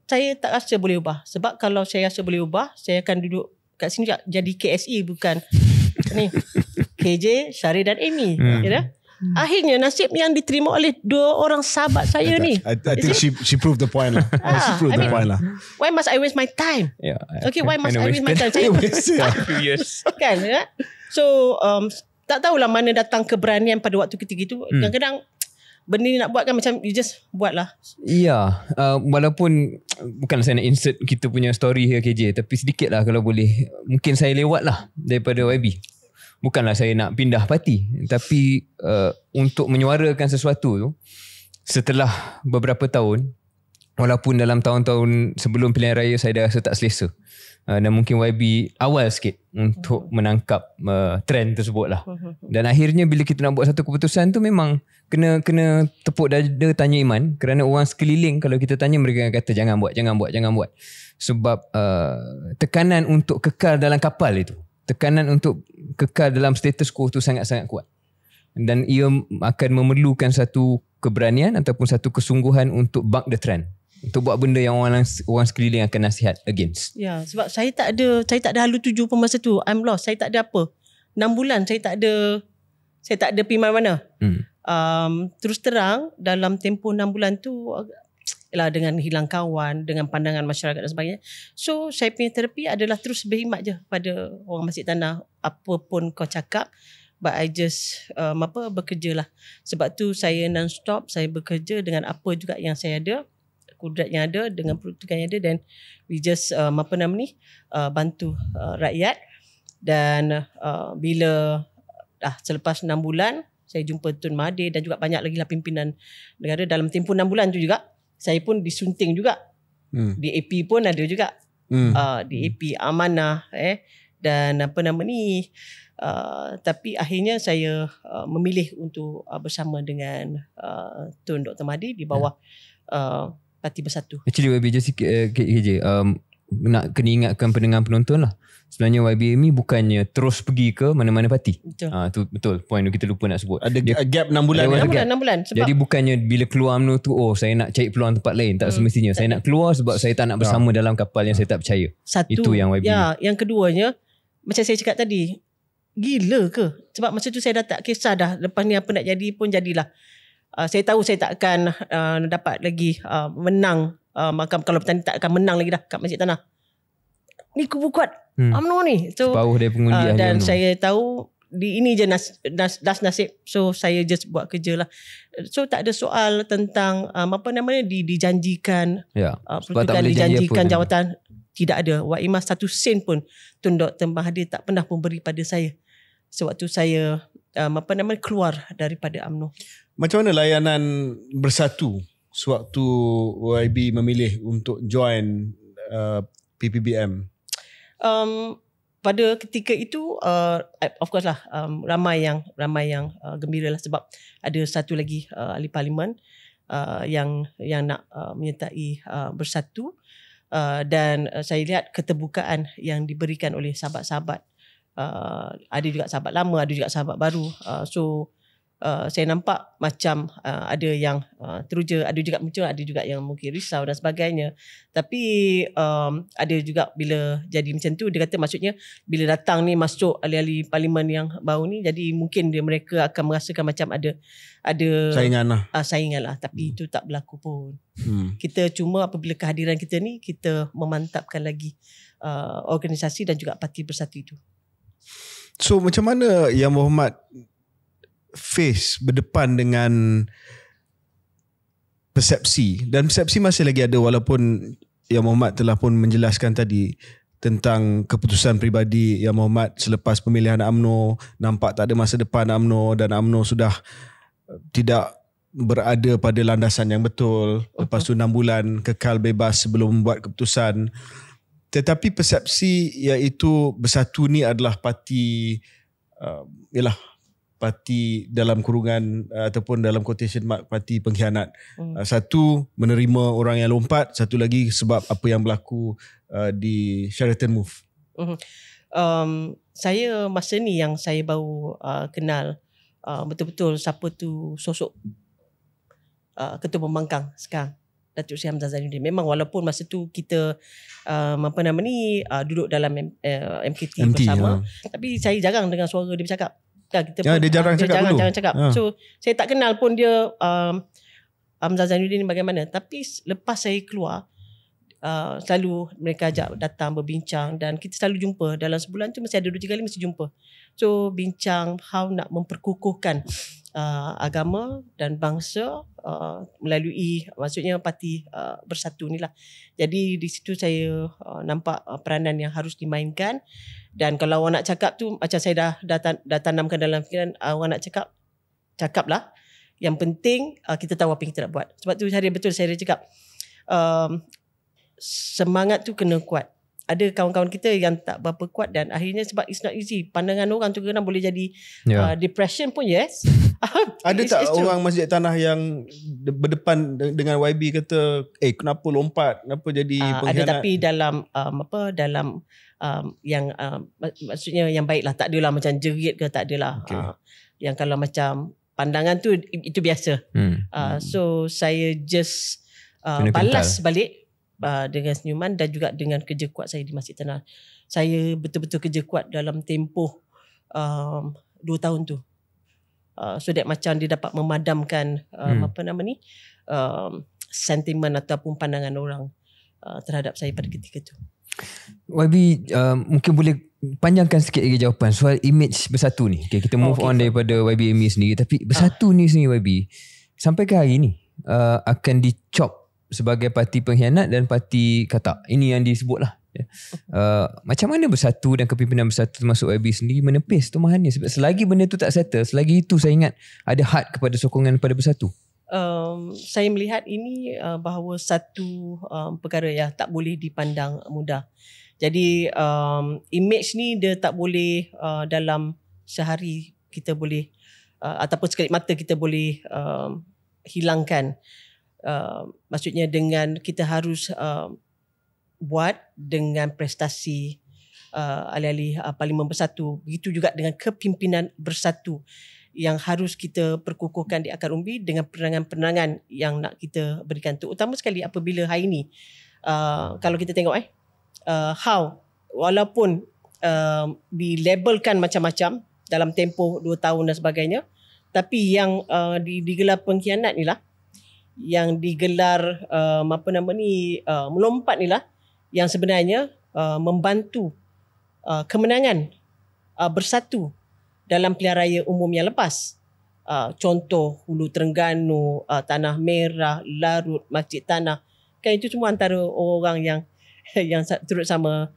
Saya tak rasa boleh ubah. Sebab kalau saya rasa boleh ubah, saya akan duduk kat sini jadi KSE, bukan ni KJ, Syarif dan Amy. You know? Akhirnya nasib yang diterima oleh 2 orang sahabat saya ni. I think she proved the point lah. She proved the point lah. Why must I waste my time? Yeah, Okay, why must I waste my time? Saya kan, ya? So tak tahulah mana datang keberanian pada waktu ketika itu. Kadang-kadang benda ni nak buat kan macam you just buat lah. Ya, walaupun bukan saya nak insert kita punya story here KJ, tapi sedikit lah kalau boleh. Mungkin saya lewat lah daripada YB. Bukanlah saya nak pindah parti, tapi untuk menyuarakan sesuatu tu setelah beberapa tahun, walaupun dalam tahun-tahun sebelum pilihan raya saya dah rasa tak selesa, dan mungkin YB awal sikit untuk menangkap trend tersebut lah. Dan akhirnya bila kita nak buat satu keputusan tu memang kena tepuk dada, tanya iman, kerana orang sekeliling kalau kita tanya mereka akan kata jangan buat. Sebab tekanan untuk kekal dalam kapal itu, tekanan untuk kekal dalam status quo tu sangat-sangat kuat. Dan ia akan memerlukan satu keberanian ataupun satu kesungguhan untuk buck the trend. Untuk buat benda yang orang sekeliling akan nasihat against. Ya, sebab saya tak ada halu tuju pun masa tu. I'm lost. Saya tak ada apa. 6 bulan saya tak ada pergi mana-mana. Terus terang dalam tempoh 6 bulan tu ialah dengan hilang kawan, dengan pandangan masyarakat dan sebagainya. So saya punya terapi adalah terus berkhidmat je pada orang Masjid Tanah. Apa pun kau cakap, but I just bekerja lah. Sebab tu saya non-stop, saya bekerja dengan apa juga yang saya ada, kudrat yang ada, dengan peruntukan yang ada, dan we just bantu rakyat. Dan bila selepas 6 bulan saya jumpa Tun Mahathir dan juga banyak lagi lah pimpinan negara. Dalam tempoh 6 bulan tu juga saya pun disunting juga. DAP pun ada juga. DAP amanah dan tapi akhirnya saya memilih untuk bersama dengan Tun Dr. Mahathir di bawah Parti Bersatu. Actually YB just KJ, nak kena ingatkan pendengar-penonton lah. Sebenarnya YB ni bukannya terus pergi ke mana-mana parti. Betul. Tu betul. Point tu kita lupa nak sebut. Ada gap 6 bulan. 6 bulan. Sebab jadi bukannya bila keluar UMNO tu saya nak cari peluang tempat lain. Tak semestinya. Saya nak keluar sebab saya tak nak bersama dalam kapal yang saya tak percaya. Satu. Itu yang YB. Ya, yang keduanya macam saya cakap tadi, gila ke? Sebab masa tu saya dah tak kisah dah. Lepas ni apa nak jadi pun jadilah. Saya tahu saya tak akan dapat lagi menang. Maka kalau petani tak akan menang lagi dah kat Masjid Tanah. Ni kubu kuat UMNO ni. So, separuh dari pengundi dan UMNO. saya tahu ini je nasib. So saya just buat kerja lah. So tak ada soal tentang dijanjikan peruntukan, dijanjikan jawatan. Tidak ada. Wak Imas 1 sen pun Tun Dr. Mahathir tak pernah memberi pada saya sewaktu saya keluar daripada UMNO. Macam mana layanan Bersatu sewaktu YB memilih untuk join PPBM? Pada ketika itu of course lah ramai yang gembira lah sebab ada satu lagi ahli parlimen yang nak menyertai Bersatu, dan saya lihat keterbukaan yang diberikan oleh sahabat-sahabat. Ada juga sahabat lama, ada juga sahabat baru. So saya nampak macam ada yang teruja, ada juga muncul, ada juga yang mungkin risau dan sebagainya. Tapi ada juga bila jadi macam tu, dia kata maksudnya bila datang ni masuk ahli-ahli parlimen yang baru ni, jadi mungkin mereka akan merasakan macam ada saingan lah. Tapi itu tak berlaku pun. Kita cuma apabila kehadiran kita ni, kita memantapkan lagi organisasi dan juga Parti Bersatu itu. So macam mana Yang Berhormat berdepan dengan persepsi, dan persepsi masih lagi ada walaupun Yang Berhormat telah pun menjelaskan tadi tentang keputusan peribadi Yang Berhormat selepas pemilihan UMNO, nampak tak ada masa depan UMNO dan UMNO sudah tidak berada pada landasan yang betul. Lepas tu 6 bulan kekal bebas sebelum membuat keputusan. Tetapi persepsi iaitu Bersatu ni adalah parti parti dalam kurungan ataupun dalam quotation mark parti pengkhianat. Satu, menerima orang yang lompat. Satu lagi sebab apa yang berlaku di Sheraton Move. Saya masa ni yang saya baru kenal betul-betul siapa tu sosok Ketua Pembangkang sekarang, Datuk Seri Hamzah Zainuddin. Memang walaupun masa tu kita duduk dalam MKT bersama, tapi saya jarang dengar suara dia bercakap. Kita dia jarang cakap. So saya tak kenal pun dia Hamzah Zainuddin bagaimana. Tapi lepas saya keluar, selalu mereka ajak datang berbincang dan kita selalu jumpa. Dalam sebulan tu mesti ada 2-3 kali mesti jumpa. So bincang how nak memperkukuhkan agama dan bangsa melalui maksudnya parti bersatu ni lah. Jadi di situ saya nampak peranan yang harus dimainkan. Dan kalau awak nak cakap tu, macam saya dah tanamkan dalam fikiran, awak nak cakap lah. Yang penting kita tahu apa yang kita nak buat. Sebab tu betul saya cakap semangat tu kena kuat. Ada kawan-kawan kita yang tak berapa kuat dan akhirnya sebab it's not easy. Pandangan orang tu kadang boleh jadi depression pun, yes. Ada tak orang Masjid Tanah yang berdepan dengan YB kata, kenapa lompat? Kenapa jadi pengkhianat? Ada, tapi dalam yang maksudnya yang baik lah. Tak adalah macam jerit ke, tak adalah. Yang kalau macam pandangan tu itu biasa. So saya just balas balik dengan senyuman dan juga dengan kerja kuat saya di Masjid Tanah. Saya betul-betul kerja kuat dalam tempoh 2 tahun tu. So that macam dia dapat memadamkan sentimen ataupun pandangan orang terhadap saya pada ketika tu. YB mungkin boleh panjangkan sikit lagi jawapan soal image bersatu ni. Kita move on daripada YB-ME sendiri, tapi bersatu ni sendiri YB sampai ke hari ni akan dicop sebagai parti pengkhianat dan parti katak. Ini yang disebut lah. Macam mana bersatu dan kepimpinan bersatu termasuk YB sendiri menepis tumahannya? Sebab selagi benda tu tak settle, selagi itu saya ingat ada had kepada sokongan pada bersatu. Saya melihat ini bahawa satu perkara yang tak boleh dipandang mudah. Jadi image ni dia tak boleh dalam sehari kita boleh ataupun sekelip mata kita boleh hilangkan. Maksudnya dengan kita harus buat dengan prestasi alih-alih Parlimen Bersatu. Begitu juga dengan kepimpinan bersatu yang harus kita perkukuhkan di akar umbi dengan penerangan-penerangan yang nak kita berikan. Terutama sekali apabila hari ini kalau kita tengok how walaupun dilabelkan macam-macam dalam tempoh 2 tahun dan sebagainya, tapi yang digelar pengkhianat ni lah, yang digelar melompat ni lah yang sebenarnya membantu kemenangan bersatu dalam pilihan raya umum yang lepas. Contoh Hulu Terengganu, Tanah Merah, Larut, Masjid Tanah. Kan itu semua antara orang yang turut sama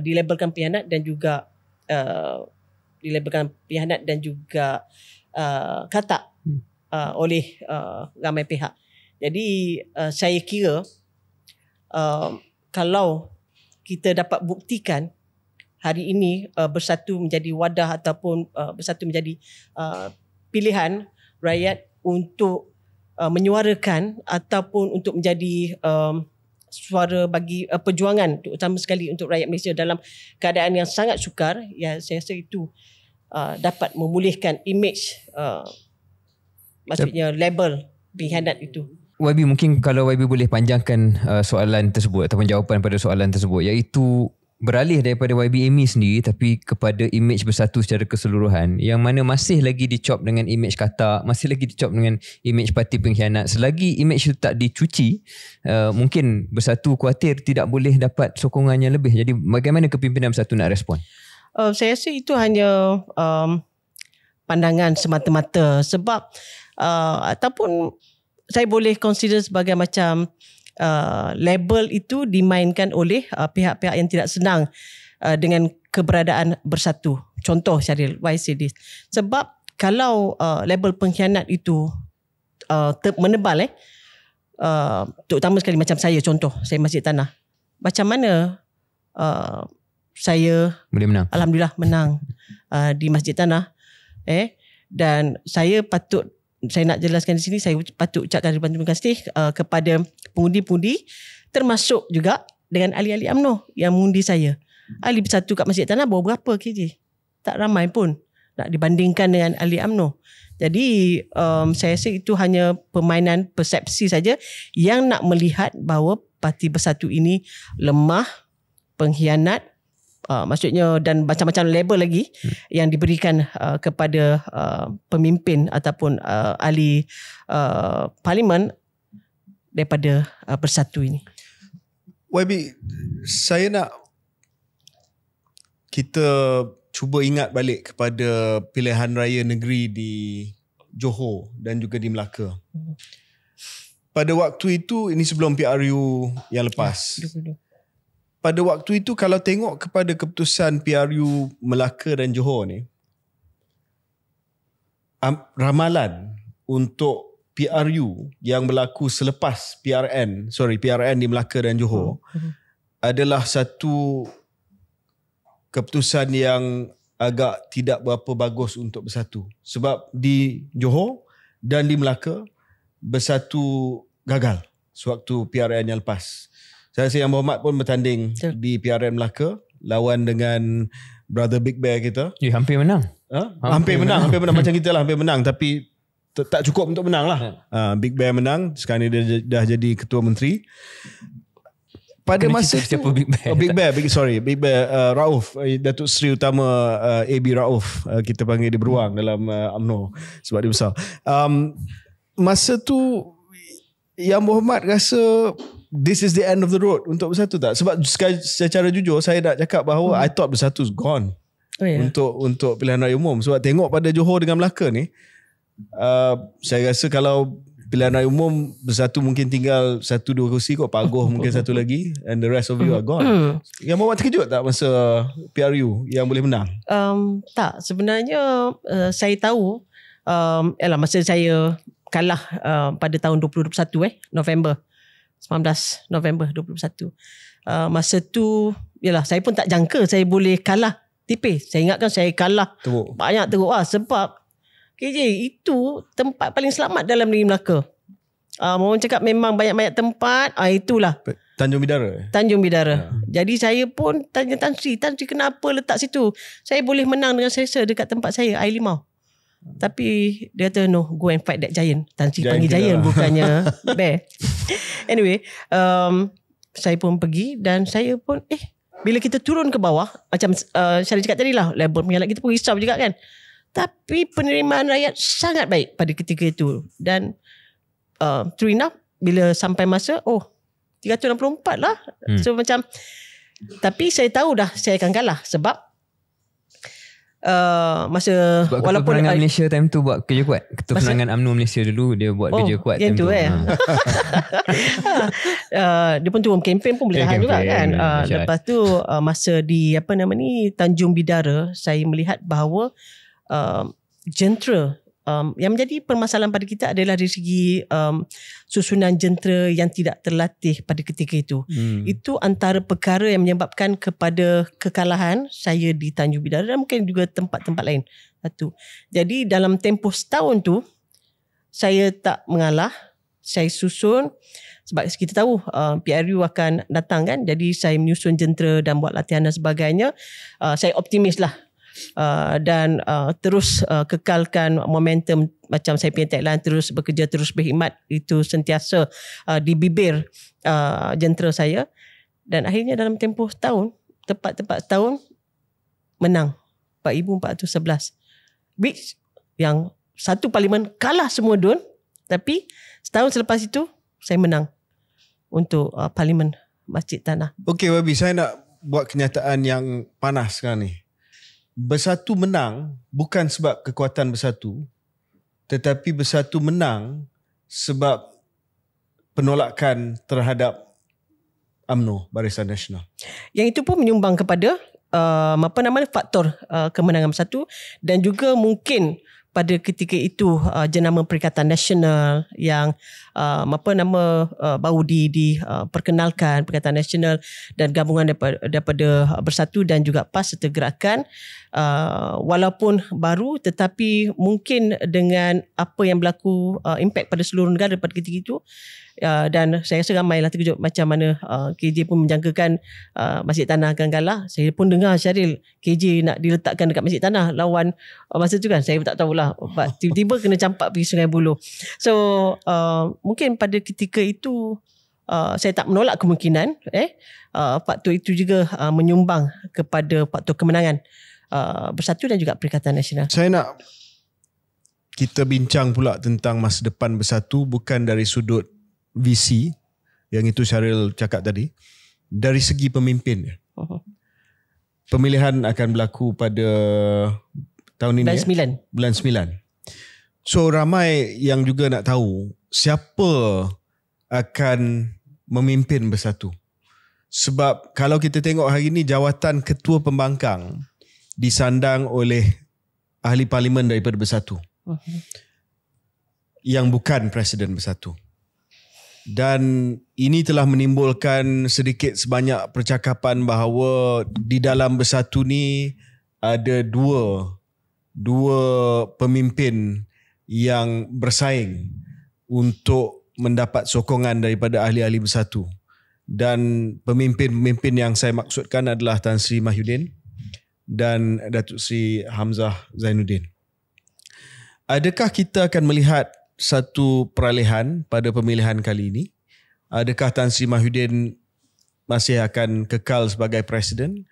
dilabelkan pengkhianat dan juga katak oleh ramai pihak. Jadi saya kira kalau kita dapat buktikan hari ini bersatu menjadi wadah ataupun bersatu menjadi pilihan rakyat untuk menyuarakan ataupun untuk menjadi suara bagi perjuangan terutama sekali untuk rakyat Malaysia dalam keadaan yang sangat sukar, ya saya rasa itu dapat memulihkan image maksudnya label pengkhianat itu. YB, mungkin kalau YB boleh panjangkan soalan tersebut ataupun jawapan pada soalan tersebut, iaitu beralih daripada YB-ME sendiri tapi kepada image bersatu secara keseluruhan yang mana masih lagi dicop dengan image katak, masih lagi dicop dengan image parti pengkhianat. Selagi image itu tak dicuci, mungkin bersatu khawatir tidak boleh dapat sokongan yang lebih. Jadi bagaimana kepimpinan bersatu nak respon? Saya rasa itu hanya pandangan semata-mata sebab ataupun saya boleh consider sebagai macam label itu dimainkan oleh pihak-pihak yang tidak senang dengan keberadaan bersatu. Contoh Syaril, why I say this? Sebab kalau label pengkhianat itu menebal terutama sekali macam saya, contoh saya Masjid Tanah, macam mana saya boleh menang? Alhamdulillah menang di Masjid Tanah. Dan saya nak jelaskan di sini, saya patut ucapkan ribuan terima kasih kepada pengundi-pengundi termasuk juga dengan ahli-ahli UMNO yang mengundi saya. Ahli Bersatu kat Masjid Tanah bawa berapa KJ? Tak ramai pun nak dibandingkan dengan ahli UMNO. Jadi saya rasa itu hanya permainan persepsi saja yang nak melihat bahawa Parti Bersatu ini lemah, pengkhianat, maksudnya dan macam-macam label lagi yang diberikan kepada pemimpin ataupun ahli parlimen daripada Bersatu ini. YB, saya nak kita cuba ingat balik kepada pilihan raya negeri di Johor dan juga di Melaka. Pada waktu itu, ini sebelum PRU yang lepas. Pada waktu itu kalau tengok kepada keputusan PRU Melaka dan Johor ni, ramalan untuk PRU yang berlaku selepas PRN di Melaka dan Johor adalah satu keputusan yang agak tidak berapa bagus untuk Bersatu. Sebab di Johor dan di Melaka, Bersatu gagal sewaktu PRN yang lepas. Saya rasa Yang Berhormat pun bertanding di PRN Melaka lawan dengan Brother Big Bear kita. Hampir menang. Hampir menang macam kita lah, hampir menang tapi tak cukup untuk menang lah. Big Bear menang, sekarang ni dia dah jadi ketua menteri. Pada masa siapa Big Bear? Big Bear Rauf, Datuk Seri Utama AB Rauf, kita panggil dia beruang dalam UMNO sebab dia besar. Masa tu Yang Berhormat rasa this is the end of the road untuk Bersatu tak? Sebab secara jujur saya nak cakap bahawa I thought Bersatu's gone untuk pilihan raya umum. Sebab tengok pada Johor dengan Melaka ni, saya rasa kalau pilihan raya umum Bersatu mungkin tinggal 1-2 kursi kot, Pak Agong mungkin satu lagi, and the rest of you are gone. Yang Berhormat terkejut tak masa PRU yang boleh menang? Tak, sebenarnya saya tahu masa saya kalah pada tahun 2021 November 19 November 2021. Masa tu saya pun tak jangka saya boleh kalah tipis. Saya ingatkan saya kalah banyak teruk sebab KJ itu tempat paling selamat dalam negeri Melaka. Orang cakap memang banyak-banyak tempat, itulah Tanjung Bidara. Jadi saya pun tanya Tan Sri kenapa letak situ? Saya boleh menang dengan selesa dekat tempat saya, air limau. Tapi dia kata no, go and fight that giant. Tan Sri panggil giant bukannya bear. Anyway, saya pun pergi dan saya pun bila kita turun ke bawah, macam Syarif cakap tadi lah, label pengkhianat kita pun risau juga kan. Tapi penerimaan rakyat sangat baik pada ketika itu. Dan true enough, bila sampai masa 364 lah. So macam, tapi saya tahu dah saya akan kalah sebab masa sebab walaupun Ketua Pemenangan Malaysia time tu buat kerja kuat. Ketua Pemenangan UMNO Malaysia dulu dia buat kerja kuat time tu. Dia pun turun kempen pun boleh tahan juga kan. Lepas tu masa di Tanjung Bidara, saya melihat bahawa jentera yang menjadi permasalahan pada kita adalah dari segi susunan jentera yang tidak terlatih pada ketika itu. Itu antara perkara yang menyebabkan kepada kekalahan saya di Tanjung Bidara dan mungkin juga tempat-tempat lain. Satu. Jadi dalam tempoh setahun tu saya tak mengalah. Saya susun sebab kita tahu PRU akan datang kan. Jadi saya menyusun jentera dan buat latihan dan sebagainya. Saya optimis lah. Dan terus kekalkan momentum macam saya punya tagline, terus bekerja, terus berkhidmat, itu sentiasa di bibir jentera saya. Dan akhirnya dalam tempoh tahun, tepat setahun, menang 4,411, which yang satu parlimen kalah semua dun, tapi setahun selepas itu saya menang untuk parlimen Masjid Tanah. Okey Wabi, saya nak buat kenyataan yang panas sekarang ni. Bersatu menang bukan sebab kekuatan Bersatu, tetapi Bersatu menang sebab penolakan terhadap UMNO, Barisan Nasional. Yang itu pun menyumbang kepada faktor kemenangan Bersatu, dan juga mungkin pada ketika itu jenama Perikatan Nasional yang baru diperkenalkan Perikatan Nasional dan gabungan daripada Bersatu dan juga PAS serta gerakan, walaupun baru tetapi mungkin dengan apa yang berlaku, impak pada seluruh negara pada ketika itu, dan saya rasa ramailah terkejut macam mana KJ pun menjangkakan Masjid Tanah akan kalah. Saya pun dengar Syaril KJ nak diletakkan dekat Masjid Tanah lawan masa tu kan, saya pun tak tahulah, tiba-tiba kena campak pergi Sungai Buloh. So mungkin pada ketika itu saya tak menolak kemungkinan faktor itu juga menyumbang kepada faktor kemenangan Bersatu dan juga Perikatan Nasional. Saya nak kita bincang pula tentang masa depan Bersatu bukan dari sudut visi yang itu Syaril cakap tadi, dari segi pemimpin. Pemilihan akan berlaku pada tahun ini, bulan 9. So ramai yang juga nak tahu siapa akan memimpin Bersatu. Sebab kalau kita tengok hari ini, jawatan Ketua Pembangkang disandang oleh ahli parlimen daripada Bersatu, yang bukan Presiden Bersatu. Dan ini telah menimbulkan sedikit sebanyak percakapan bahawa di dalam Bersatu ni ada dua pemimpin yang bersaing untuk mendapat sokongan daripada ahli-ahli Bersatu. Dan pemimpin-pemimpin yang saya maksudkan adalah Tan Sri Mahyudin dan Datuk Sri Hamzah Zainuddin. Adakah kita akan melihat satu peralihan pada pemilihan kali ini? Adakah Tan Sri Mahyudin masih akan kekal sebagai presiden?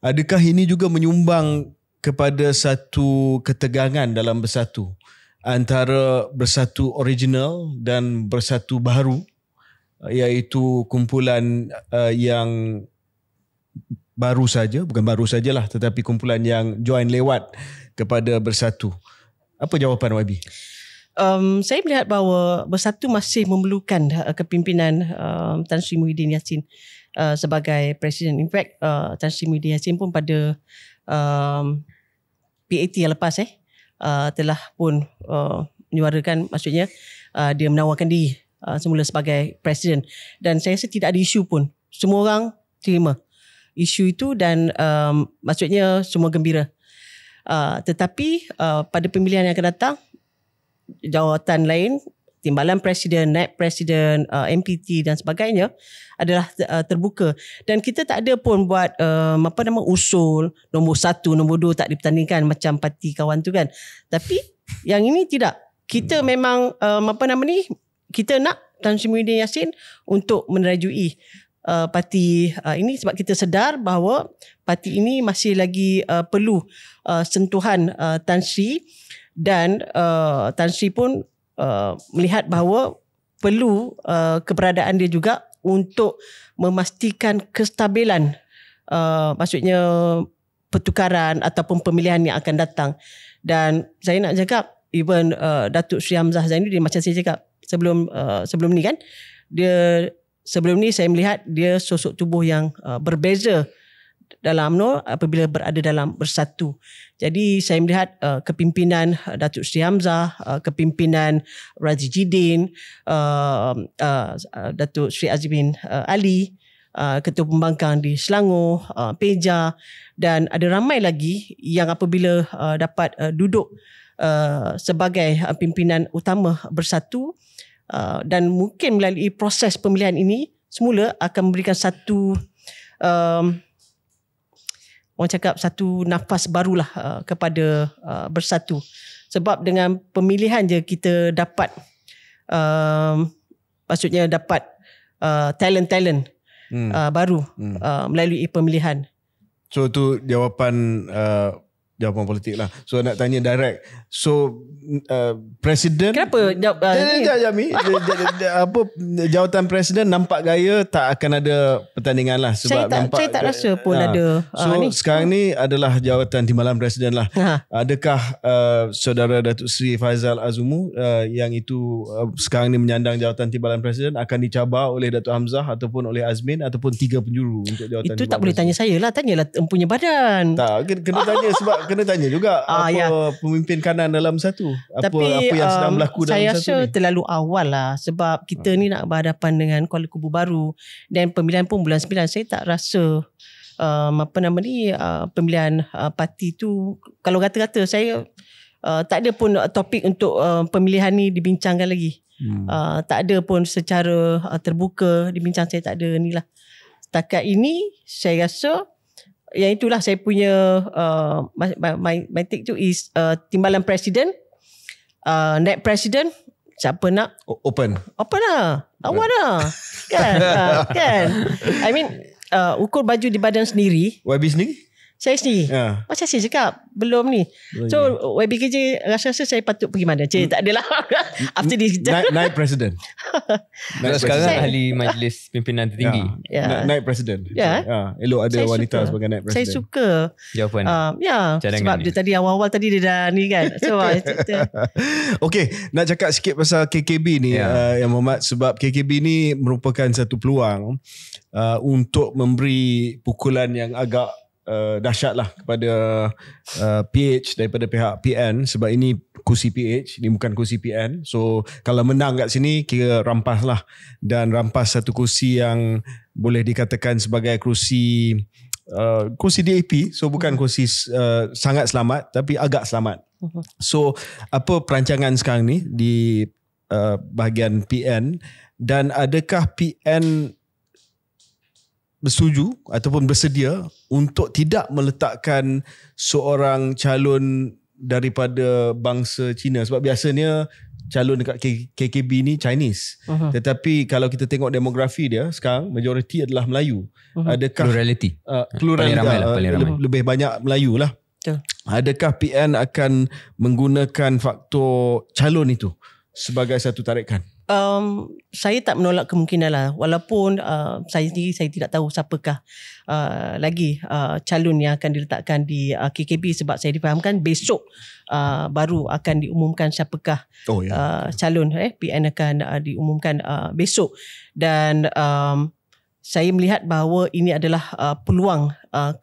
Adakah ini juga menyumbang kepada satu ketegangan dalam Bersatu antara Bersatu original dan Bersatu baru, iaitu kumpulan yang baru saja, bukan baru sajalah, tetapi kumpulan yang join lewat kepada Bersatu? Apa jawapan YB? Saya melihat bahawa Bersatu masih memerlukan kepimpinan Tan Sri Muhyiddin Yassin sebagai presiden. In fact, Tan Sri Muhyiddin Yassin pun pada PAT yang lepas telah pun menyuarakan, maksudnya dia menawarkan diri semula sebagai presiden. Dan saya rasa tidak ada isu pun. Semua orang terima isu itu dan maksudnya semua gembira. Tetapi pada pemilihan yang akan datang, jawatan lain, timbalan presiden, naib presiden, MPT dan sebagainya adalah terbuka. Dan kita tak ada pun buat usul nombor 1, nombor 2 tak dipertandingkan macam parti kawan tu kan. Tapi yang ini tidak. Kita memang kita nak Tan Sri Muhyiddin Yassin untuk menerajui parti ini, sebab kita sedar bahawa parti ini masih lagi perlu sentuhan Tan Sri. Dan Tan Sri pun melihat bahawa perlu keberadaan dia juga untuk memastikan kestabilan, maksudnya pertukaran ataupun pemilihan yang akan datang. Dan saya nak cakap, even Datuk Sri Hamzah Zainuddin, macam saya cakap sebelum ni kan, dia sebelum ni saya melihat dia sosok tubuh yang berbeza dalam UMNO apabila berada dalam Bersatu. Jadi saya melihat kepimpinan Datuk Sri Hamzah, kepimpinan Razi Jidin, Datuk Sri Aziz bin Ali, Ketua Pembangkang di Selangor, Peja, dan ada ramai lagi yang apabila dapat duduk sebagai pimpinan utama Bersatu, dan mungkin melalui proses pemilihan ini semula akan memberikan satu orang cakap satu nafas barulah kepada Bersatu. Sebab dengan pemilihan je kita dapat maksudnya dapat talent-talent baru melalui pemilihan. So tu jawapan politik lah. So nak tanya direct. So presiden, kenapa jawatan presiden nampak gaya tak akan ada pertandingan lah, sebab saya tak rasa pun ada. So sekarang ni adalah jawatan timbalan presiden lah. Adakah saudara Datuk Seri Faizal Azumu yang itu sekarang ni menyandang jawatan timbalan presiden akan dicabar oleh Datuk Hamzah ataupun oleh Azmin ataupun 3 penjuru untuk jawatan itu tak boleh tanya saya lah, tanyalah empunya badan. Tak, kena tanya sebab kena tanya juga apa pemimpin kanan dalam satu. Apa yang sedang berlaku dalam saya satu rasa ni. terlalu awal lah sebab kita ni nak berhadapan dengan Kuala Kubu baru dan pemilihan pun bulan 9. Saya tak rasa pemilihan parti tu, kalau kata-kata saya tak ada pun topik untuk pemilihan ni dibincangkan lagi. Tak ada pun secara terbuka dibincang. Saya tak ada ni lah. Setakat ini saya rasa yang itulah saya punya my take tu is timbalan presiden, naib presiden, siapa nak open lah, awal lah kan. Kan I mean ukur baju di badan sendiri. YB sendiri? Saya sendiri. Macam saya cakap belum ni. So YBKJ rasa-rasa saya patut pergi mana? Tak adalah. After this naib presiden. Sekarang ahli majlis pimpinan tertinggi. Naib presiden. Elok ada wanita sebagai naib presiden. Saya suka jawapan. Sebab dia tadi awal-awal tadi dia dah ni kan. So okay, nak cakap sikit pasal KKB ni yang Muhammad, sebab KKB ni merupakan satu peluang untuk memberi pukulan yang agak dahsyat lah kepada PH daripada pihak PN, sebab ini kursi PH, ini bukan kursi PN. So kalau menang kat sini kira rampas lah, dan rampas satu kursi yang boleh dikatakan sebagai kursi DAP. So bukan kursi sangat selamat tapi agak selamat. So apa perancangan sekarang ni di bahagian PN, dan adakah PN bersetuju ataupun bersedia untuk tidak meletakkan seorang calon daripada bangsa Cina? Sebab biasanya calon dekat KKB ni Chinese. Tetapi kalau kita tengok demografi dia sekarang, majoriti adalah Melayu. Adakah plurality? Paling ramai lebih banyak Melayu lah. Adakah PN akan menggunakan faktor calon itu sebagai satu tarikan? Saya tak menolak kemungkinan lah. Walaupun saya sendiri saya tidak tahu siapakah lagi calon yang akan diletakkan di KKB, sebab saya difahamkan besok baru akan diumumkan siapakah calon PN akan diumumkan besok. Dan saya melihat bahawa ini adalah peluang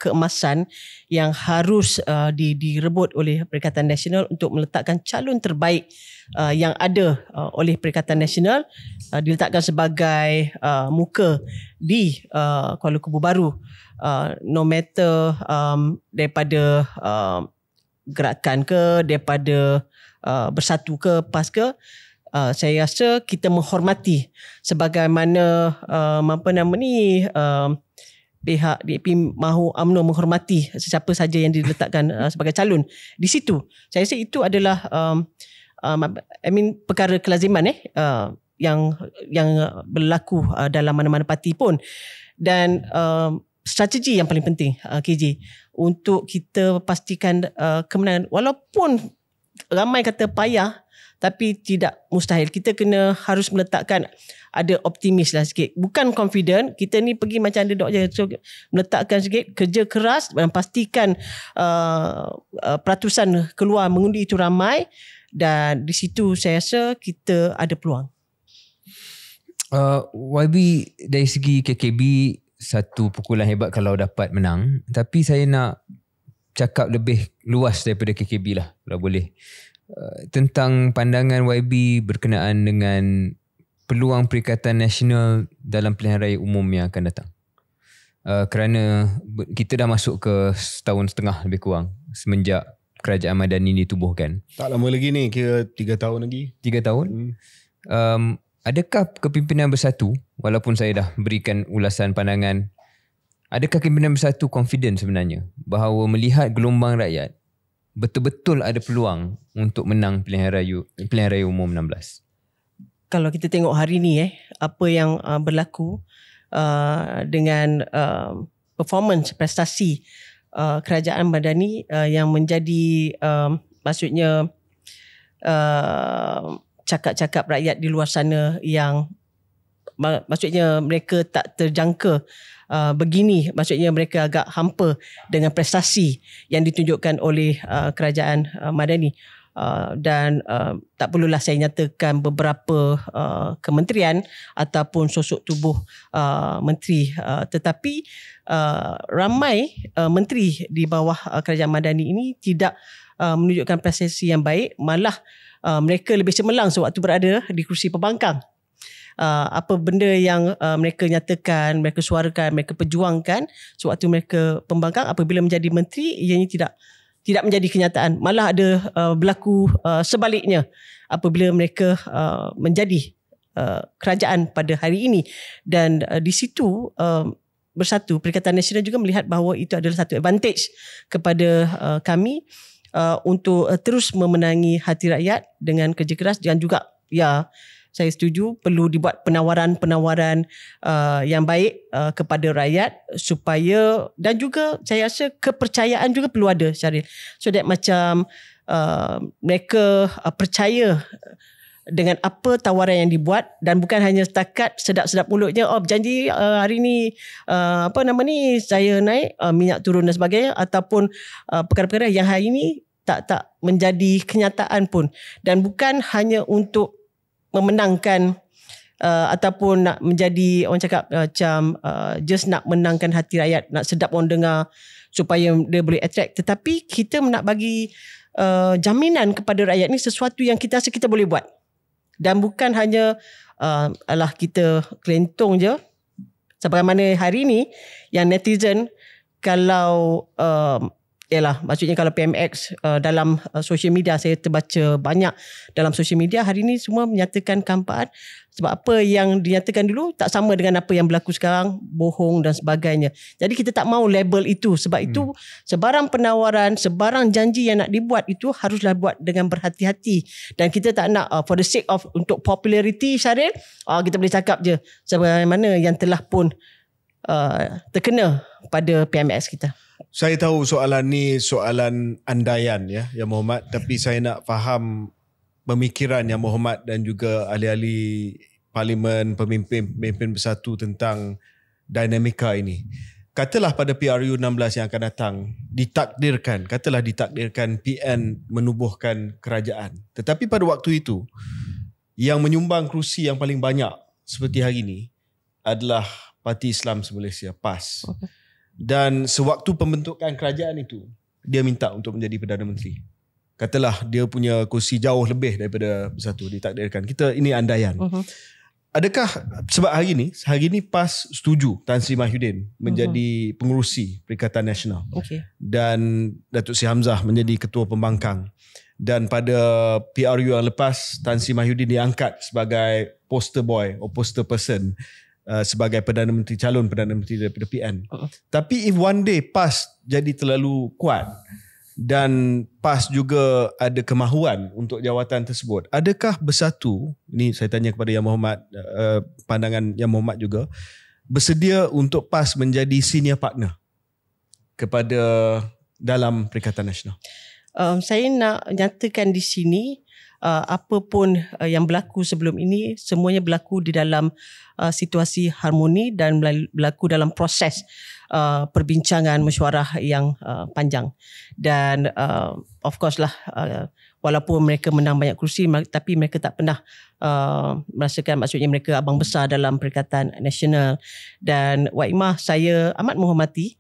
keemasan yang harus direbut oleh Perikatan Nasional untuk meletakkan calon terbaik yang ada oleh Perikatan Nasional, diletakkan sebagai muka di Kuala Kubu baru. No matter daripada gerakan ke, daripada Bersatu ke, PAS ke, saya rasa kita menghormati sebagaimana pihak DAP mahu UMNO menghormati sesiapa saja yang diletakkan sebagai calon di situ. Saya rasa itu adalah perkara kelaziman yang berlaku dalam mana-mana parti pun. Dan strategi yang paling penting KJ untuk kita pastikan kemenangan, walaupun ramai kata payah tapi tidak mustahil. Kita harus meletakkan ada optimis lah sikit. Bukan confident. Kita ni pergi macam underdog je. So, meletakkan sikit kerja keras dan pastikan peratusan keluar mengundi itu ramai. Dan di situ saya rasa kita ada peluang. YB dari segi KKB satu pukulan hebat kalau dapat menang. Tapi saya nak cakap lebih luas daripada KKB lah kalau boleh. Tentang pandangan YB berkenaan dengan peluang Perikatan Nasional dalam pilihan raya umum yang akan datang. Kerana kita dah masuk ke setahun setengah lebih kurang semenjak Kerajaan Madani ditubuhkan. Tak lama lagi ni, kira 3 tahun lagi. 3 tahun. Adakah kepimpinan Bersatu, walaupun saya dah berikan ulasan pandangan, adakah kepimpinan Bersatu confident sebenarnya bahawa melihat gelombang rakyat betul-betul ada peluang untuk menang pilihan raya umum 16? Kalau kita tengok hari ni apa yang berlaku dengan performance prestasi Kerajaan Madani yang menjadi maksudnya cakap-cakap rakyat di luar sana yang maksudnya mereka tak terjangka begini, maksudnya mereka agak hampa dengan prestasi yang ditunjukkan oleh Kerajaan Madani. Dan tak perlulah saya nyatakan beberapa kementerian ataupun sosok tubuh menteri, tetapi ramai menteri di bawah Kerajaan Madani ini tidak menunjukkan prestasi yang baik, malah mereka lebih cemerlang sewaktu berada di kerusi pembangkang. Apa benda yang mereka nyatakan, mereka suarakan, mereka perjuangkan sewaktu mereka pembangkang, apabila menjadi menteri ianya tidak menjadi kenyataan, malah ada berlaku sebaliknya apabila mereka menjadi kerajaan pada hari ini. Dan di situ Bersatu Perikatan Nasional juga melihat bahawa itu adalah satu advantage kepada kami untuk terus memenangi hati rakyat dengan kerja keras. Dan juga saya setuju perlu dibuat penawaran-penawaran yang baik kepada rakyat supaya, dan juga saya rasa kepercayaan juga perlu ada, Syaril, so that macam mereka percaya dengan apa tawaran yang dibuat, dan bukan hanya setakat sedap-sedap mulutnya, berjanji hari ni saya naik, minyak turun dan sebagainya, ataupun perkara-perkara yang hari ni tak menjadi kenyataan pun. Dan bukan hanya untuk memenangkan ataupun nak menjadi, orang cakap macam just nak menangkan hati rakyat, nak sedap orang dengar supaya dia boleh attract, tetapi kita nak bagi jaminan kepada rakyat ni sesuatu yang kita rasa kita boleh buat. Dan bukan hanya kita kelentong je, sebagaimana hari ni yang netizen, kalau maksudnya kalau PMX dalam social media, saya terbaca banyak dalam social media hari ni semua menyatakan kampaan, sebab apa yang dinyatakan dulu tak sama dengan apa yang berlaku sekarang, bohong dan sebagainya. Jadi kita tak mau label itu, sebab itu sebarang penawaran, sebarang janji yang nak dibuat itu haruslah buat dengan berhati-hati. Dan kita tak nak for the sake of untuk popularity, Syaril, kita boleh cakap je sebagaimana yang telah pun terkena pada PMX kita. Saya tahu soalan ni soalan andaian ya Muhammad, tapi saya nak faham pemikiran Yang Muhammad dan juga ahli-ahli parlimen, pemimpin bersatu tentang dinamika ini. Katalah pada PRU 16 yang akan datang ditakdirkan PN menubuhkan kerajaan. Tetapi pada waktu itu yang menyumbang kerusi yang paling banyak seperti hari ini adalah Parti Islam Malaysia, PAS. Dan sewaktu pembentukan kerajaan itu, dia minta untuk menjadi Perdana Menteri. Katalah dia punya kursi jauh lebih daripada Bersatu ditakdirkan. Ini andaian. Adakah sebab hari ini PAS setuju Tan Sri Mahyudin menjadi pengerusi Perikatan Nasional. Dan Datuk Seri Hamzah menjadi ketua pembangkang. Dan pada PRU yang lepas, Tan Sri Mahyudin diangkat sebagai poster boy atau poster person sebagai calon Perdana Menteri daripada PN. Tapi if one day PAS jadi terlalu kuat dan PAS juga ada kemahuan untuk jawatan tersebut, adakah Bersatu, ini saya tanya kepada Yang Muhammad, pandangan Yang Muhammad juga, bersedia untuk PAS menjadi senior partner kepada dalam Perikatan Nasional? Saya nak nyatakan di sini, apapun yang berlaku sebelum ini semuanya berlaku di dalam situasi harmoni dan berlaku dalam proses perbincangan mesyuarah yang panjang. Dan of course lah, walaupun mereka menang banyak kerusi, tapi mereka tak pernah merasakan, maksudnya mereka abang besar dalam Perikatan Nasional. Dan Wak Imah, saya amat menghormati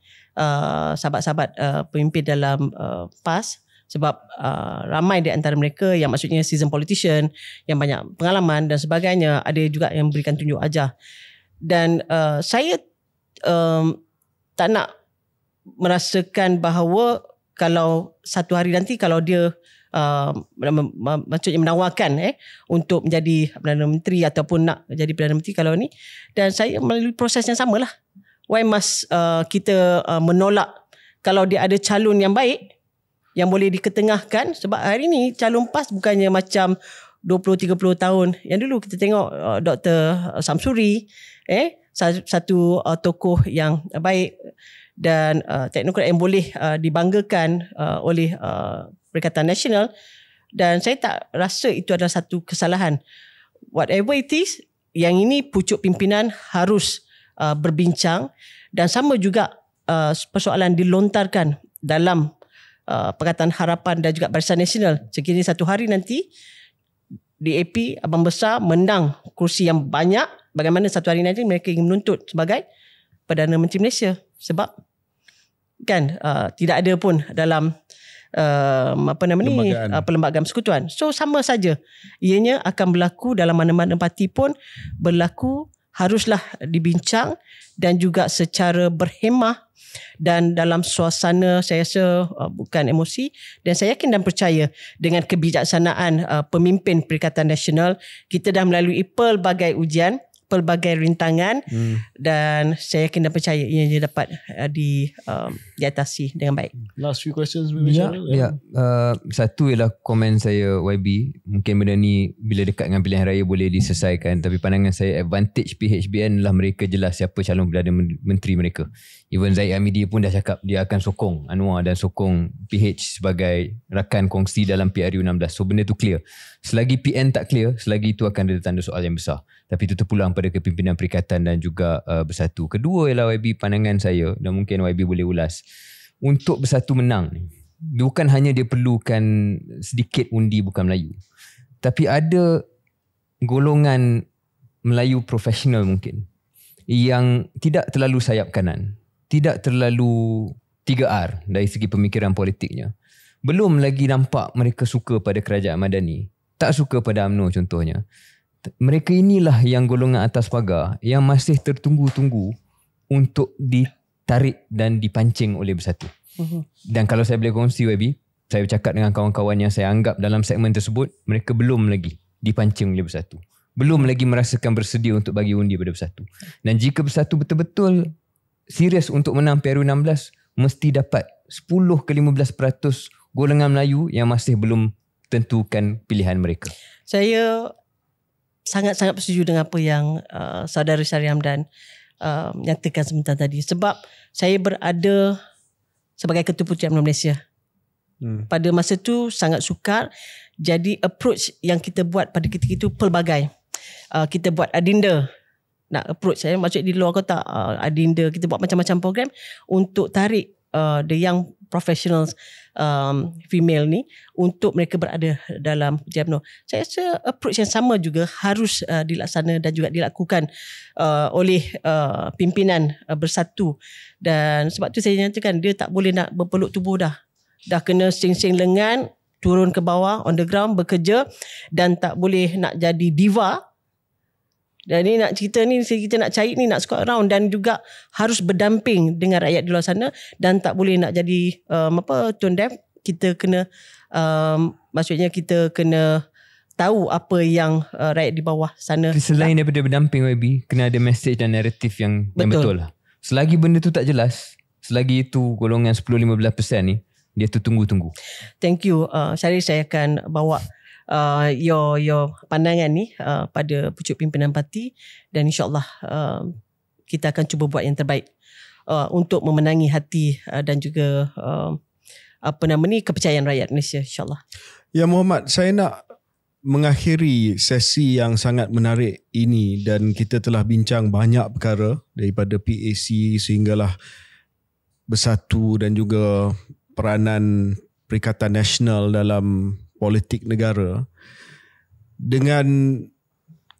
sahabat-sahabat pemimpin dalam PAS, sebab ramai di antara mereka yang maksudnya seasoned politician, yang banyak pengalaman dan sebagainya, ada juga yang memberikan tunjuk ajar. Dan saya tak nak merasakan bahawa kalau satu hari nanti kalau dia maksudnya menawarkan untuk menjadi Perdana Menteri ataupun nak jadi Perdana Menteri kalau ni, dan saya melalui proses yang samalah. Why must kita menolak kalau dia ada calon yang baik yang boleh diketengahkan? Sebab hari ni calon PAS bukannya macam 20-30 tahun yang dulu. Kita tengok Dr. Samsuri, satu tokoh yang baik dan teknokrat yang boleh dibanggakan oleh Perikatan Nasional. Dan saya tak rasa itu adalah satu kesalahan. Whatever it is, yang ini pucuk pimpinan harus berbincang. Dan sama juga persoalan dilontarkan dalam Pakatan Harapan dan juga Barisan Nasional. Sekiranya satu hari nanti DAP abang besar menang kursi yang banyak, bagaimana satu hari nanti mereka ingin menuntut sebagai Perdana Menteri Malaysia? Sebab kan tidak ada pun dalam perlembagaan persekutuan. So sama saja, ianya akan berlaku dalam mana-mana parti pun berlaku, haruslah dibincang dan juga secara berhemah dan dalam suasana saya rasa bukan emosi, dan saya yakin dan percaya dengan kebijaksanaan pemimpin Perikatan Nasional, kita dah melalui pelbagai ujian, pelbagai rintangan dan saya yakin dan percaya ia dapat diatasi dengan baik. Last few questions. Satu ialah komen saya YB, mungkin benda ni bila dekat dengan pilihan raya boleh diselesaikan, tapi pandangan saya advantage PHBN lah mereka jelas siapa calon Perdana Menteri mereka. Even Zahid Hamidi pun dah cakap dia akan sokong Anwar dan sokong PH sebagai rakan kongsi dalam PRU 16. So benda tu clear. Selagi PN tak clear, selagi itu akan ada tanda soal yang besar. Tapi itu terpulang pada kepimpinan Perikatan dan juga Bersatu. Kedua ialah YB, pandangan saya dan mungkin YB boleh ulas. Untuk Bersatu menang ni, bukan hanya dia perlukan sedikit undi bukan Melayu. Tapi ada golongan Melayu profesional mungkin yang tidak terlalu sayap kanan, tidak terlalu 3R dari segi pemikiran politiknya. Belum lagi nampak mereka suka pada kerajaan Madani, tak suka pada UMNO contohnya. Mereka inilah yang golongan atas pagar yang masih tertunggu-tunggu untuk ditarik dan dipancing oleh Bersatu. Dan kalau saya boleh kongsi YB, saya bercakap dengan kawan-kawan yang saya anggap dalam segmen tersebut, mereka belum lagi dipancing oleh Bersatu. Belum lagi merasakan bersedia untuk bagi undi pada Bersatu. Dan jika Bersatu betul-betul serius untuk menang PRU 16, mesti dapat 10 ke 15% golongan Melayu yang masih belum tentukan pilihan mereka. Saya sangat-sangat bersetuju dengan apa yang saudara Syahri Hamdan nyatakan sebentar tadi. Sebab saya berada sebagai Ketua Puteri UMNO Malaysia. Pada masa tu sangat sukar. Jadi approach yang kita buat pada ketika itu pelbagai. Kita buat adinda. Nak approach saya, maksud di luar kota, adinda, kita buat macam-macam program untuk tarik the young professionals female ni untuk mereka berada dalam UMNO. Saya rasa approach yang sama juga harus dilaksana dan juga dilakukan oleh pimpinan Bersatu. Dan sebab tu saya nyatakan dia tak boleh nak berpeluk tubuh dah kena sing-sing lengan, turun ke bawah on the ground bekerja, dan tak boleh nak jadi diva. Dan ni nak cerita ni, kita nak cari ni, nak squad around, dan juga harus berdamping dengan rakyat di luar sana, dan tak boleh nak jadi tone deaf. Kita kena maksudnya kita kena tahu apa yang rakyat di bawah sana. Selain daripada berdamping YB, kena ada message dan naratif yang betul lah. Selagi benda tu tak jelas, selagi itu golongan 10-15% ni, dia tu tunggu-tunggu. Thank you Syahri, saya akan bawa your pandangan ni pada pucuk pimpinan parti, dan insyaAllah kita akan cuba buat yang terbaik untuk memenangi hati dan juga kepercayaan rakyat Malaysia, insyaAllah. Ya Muhammad, saya nak mengakhiri sesi yang sangat menarik ini, dan kita telah bincang banyak perkara daripada PAC sehinggalah Bersatu dan juga peranan Perikatan Nasional dalam politik negara. Dengan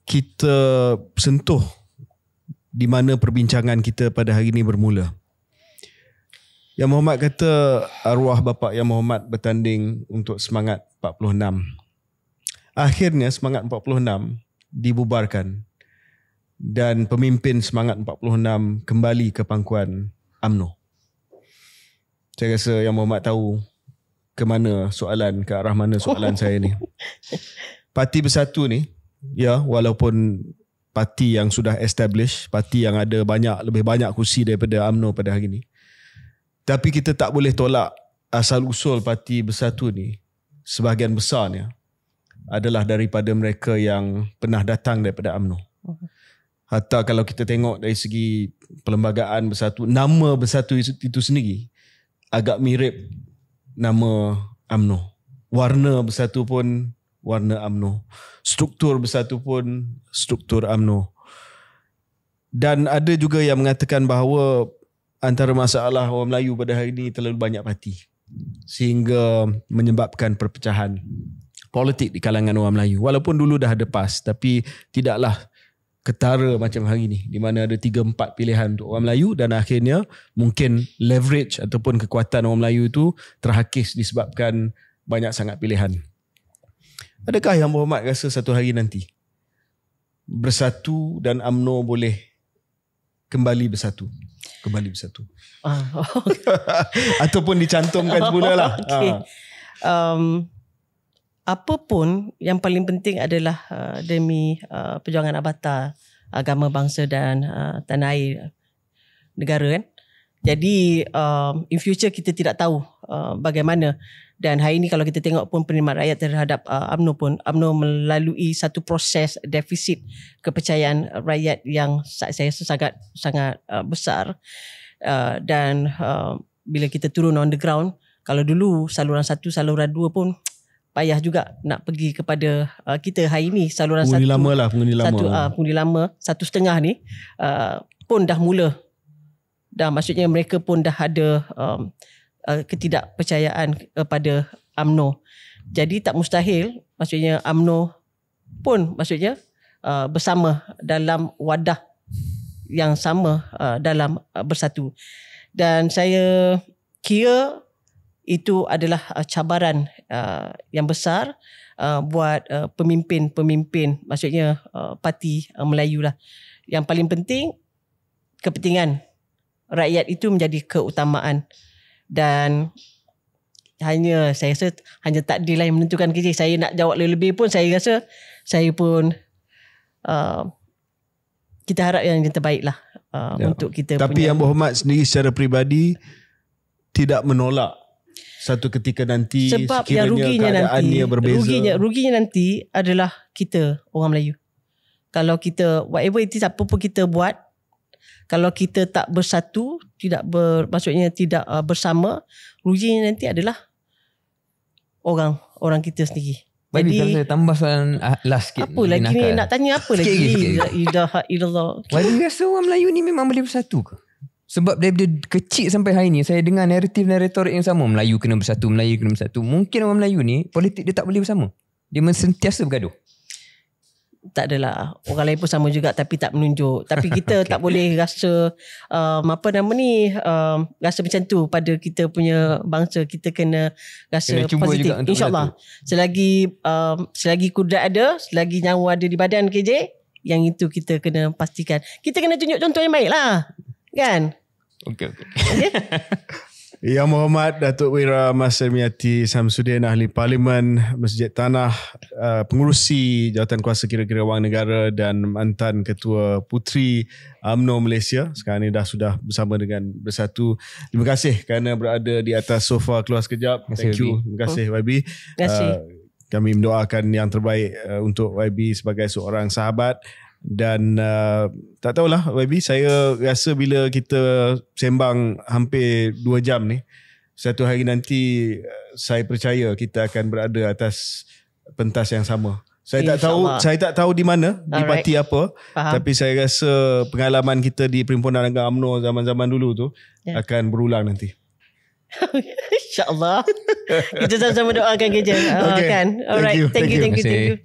kita sentuh di mana perbincangan kita pada hari ini bermula. Yang Muhammad kata arwah bapa Yang Muhammad bertanding untuk semangat 46. Akhirnya semangat 46 dibubarkan dan pemimpin semangat 46 kembali ke pangkuan UMNO. Saya rasa Yang Muhammad tahu ke arah mana soalan saya ni. Parti Bersatu ni, ya, walaupun parti yang sudah establish, parti yang ada lebih banyak kursi daripada UMNO pada hari ni, tapi kita tak boleh tolak asal usul Parti Bersatu ni sebahagian besarnya adalah daripada mereka yang pernah datang daripada UMNO. Hatta kalau kita tengok dari segi perlembagaan Bersatu, nama Bersatu itu sendiri agak mirip nama UMNO. Warna Bersatu pun warna UMNO. Struktur Bersatu pun struktur UMNO. Dan ada juga yang mengatakan bahawa antara masalah orang Melayu pada hari ini terlalu banyak parti, sehingga menyebabkan perpecahan politik di kalangan orang Melayu. Walaupun dulu dah ada PAS, tapi tidaklah ketara macam hari ni, di mana ada 3-4 pilihan untuk orang Melayu, dan akhirnya mungkin leverage ataupun kekuatan orang Melayu itu terhakis disebabkan banyak sangat pilihan. Adakah Yang Berhormat rasa satu hari nanti Bersatu dan UMNO boleh kembali bersatu? Ataupun dicantumkan semula lah. Okay. Apa pun yang paling penting adalah demi perjuangan abata agama, bangsa dan tanah air negara kan. Jadi in future kita tidak tahu bagaimana, dan hari ini kalau kita tengok pun penerimaan rakyat terhadap UMNO pun, UMNO melalui satu proses defisit kepercayaan rakyat yang saya rasa sangat besar, dan bila kita turun on the ground, kalau dulu saluran 1, saluran 2 pun payah juga nak pergi kepada kita. Hari ini saluran pengundi 1, lama lah, pengundi lama 1.5 ni pun dah mula. Dan maksudnya mereka pun dah ada ketidakpercayaan kepada UMNO. Jadi tak mustahil maksudnya UMNO pun maksudnya bersama dalam wadah yang sama dalam bersatu. Dan saya kira itu adalah cabaran yang besar buat pemimpin-pemimpin, maksudnya parti Melayu lah. Yang paling penting, kepentingan rakyat itu menjadi keutamaan, dan saya rasa hanya takdir lah yang menentukan kerja. Saya nak jawab lebih pun, saya rasa saya pun kita harap yang terbaik lah untuk kita. Tapi Yang Berhormat sendiri secara peribadi tidak menolak satu ketika nanti sebab yang keadaannya berbeza. Ruginya nanti adalah kita orang Melayu. Kalau kita whatever it is, apa pun kita buat, kalau kita tak bersatu, maksudnya tidak bersama, ruginya nanti adalah orang kita sendiri. Jadi kalau saya tambah soalan last sikit. Apa lagi ni nak tanya apa lagi? La ilaha illallah. Wadi rasa orang Melayu ni memang boleh bersatu ke? Sebab daripada kecil sampai hari ni saya dengar naratif dan retorik yang sama. Melayu kena bersatu, Melayu kena bersatu. Mungkin orang Melayu ni politik dia tak boleh bersama. Dia sentiasa bergaduh. Tak adalah. Orang lain pun sama juga tapi tak menunjuk. Tapi kita tak boleh rasa rasa macam tu pada kita punya bangsa. Kita kena rasa positif. InsyaAllah. Selagi kudrat ada, selagi nyawa ada di badan KJ, yang itu kita kena pastikan. Kita kena tunjuk contoh yang baik lah. Kan? Okey. Yang Berhormat Datuk Wira Mas Ermiati Samsudin, Ahli Parlimen Masjid Tanah, pengurusi Jawatan Kuasa Kira-kira Wang Negara dan mantan Ketua Puteri UMNO Malaysia. Sekarang ni sudah bersama dengan Bersatu. Terima kasih kerana berada di atas sofa keluar sekejap. Thank you. Terima kasih YB. Terima kasih. Kami mendoakan yang terbaik untuk YB sebagai seorang sahabat. Dan tak tahulah YB, saya rasa bila kita sembang hampir 2 jam ni, satu hari nanti saya percaya kita akan berada atas pentas yang sama. Saya tak tahu di mana, di parti apa. Faham. Tapi saya rasa pengalaman kita di Perhimpunan Agama UMNO zaman-zaman dulu tu akan berulang nanti. InsyaAllah. Kita sama-sama doakan kerja. Okay. Kan? Alright. Thank you.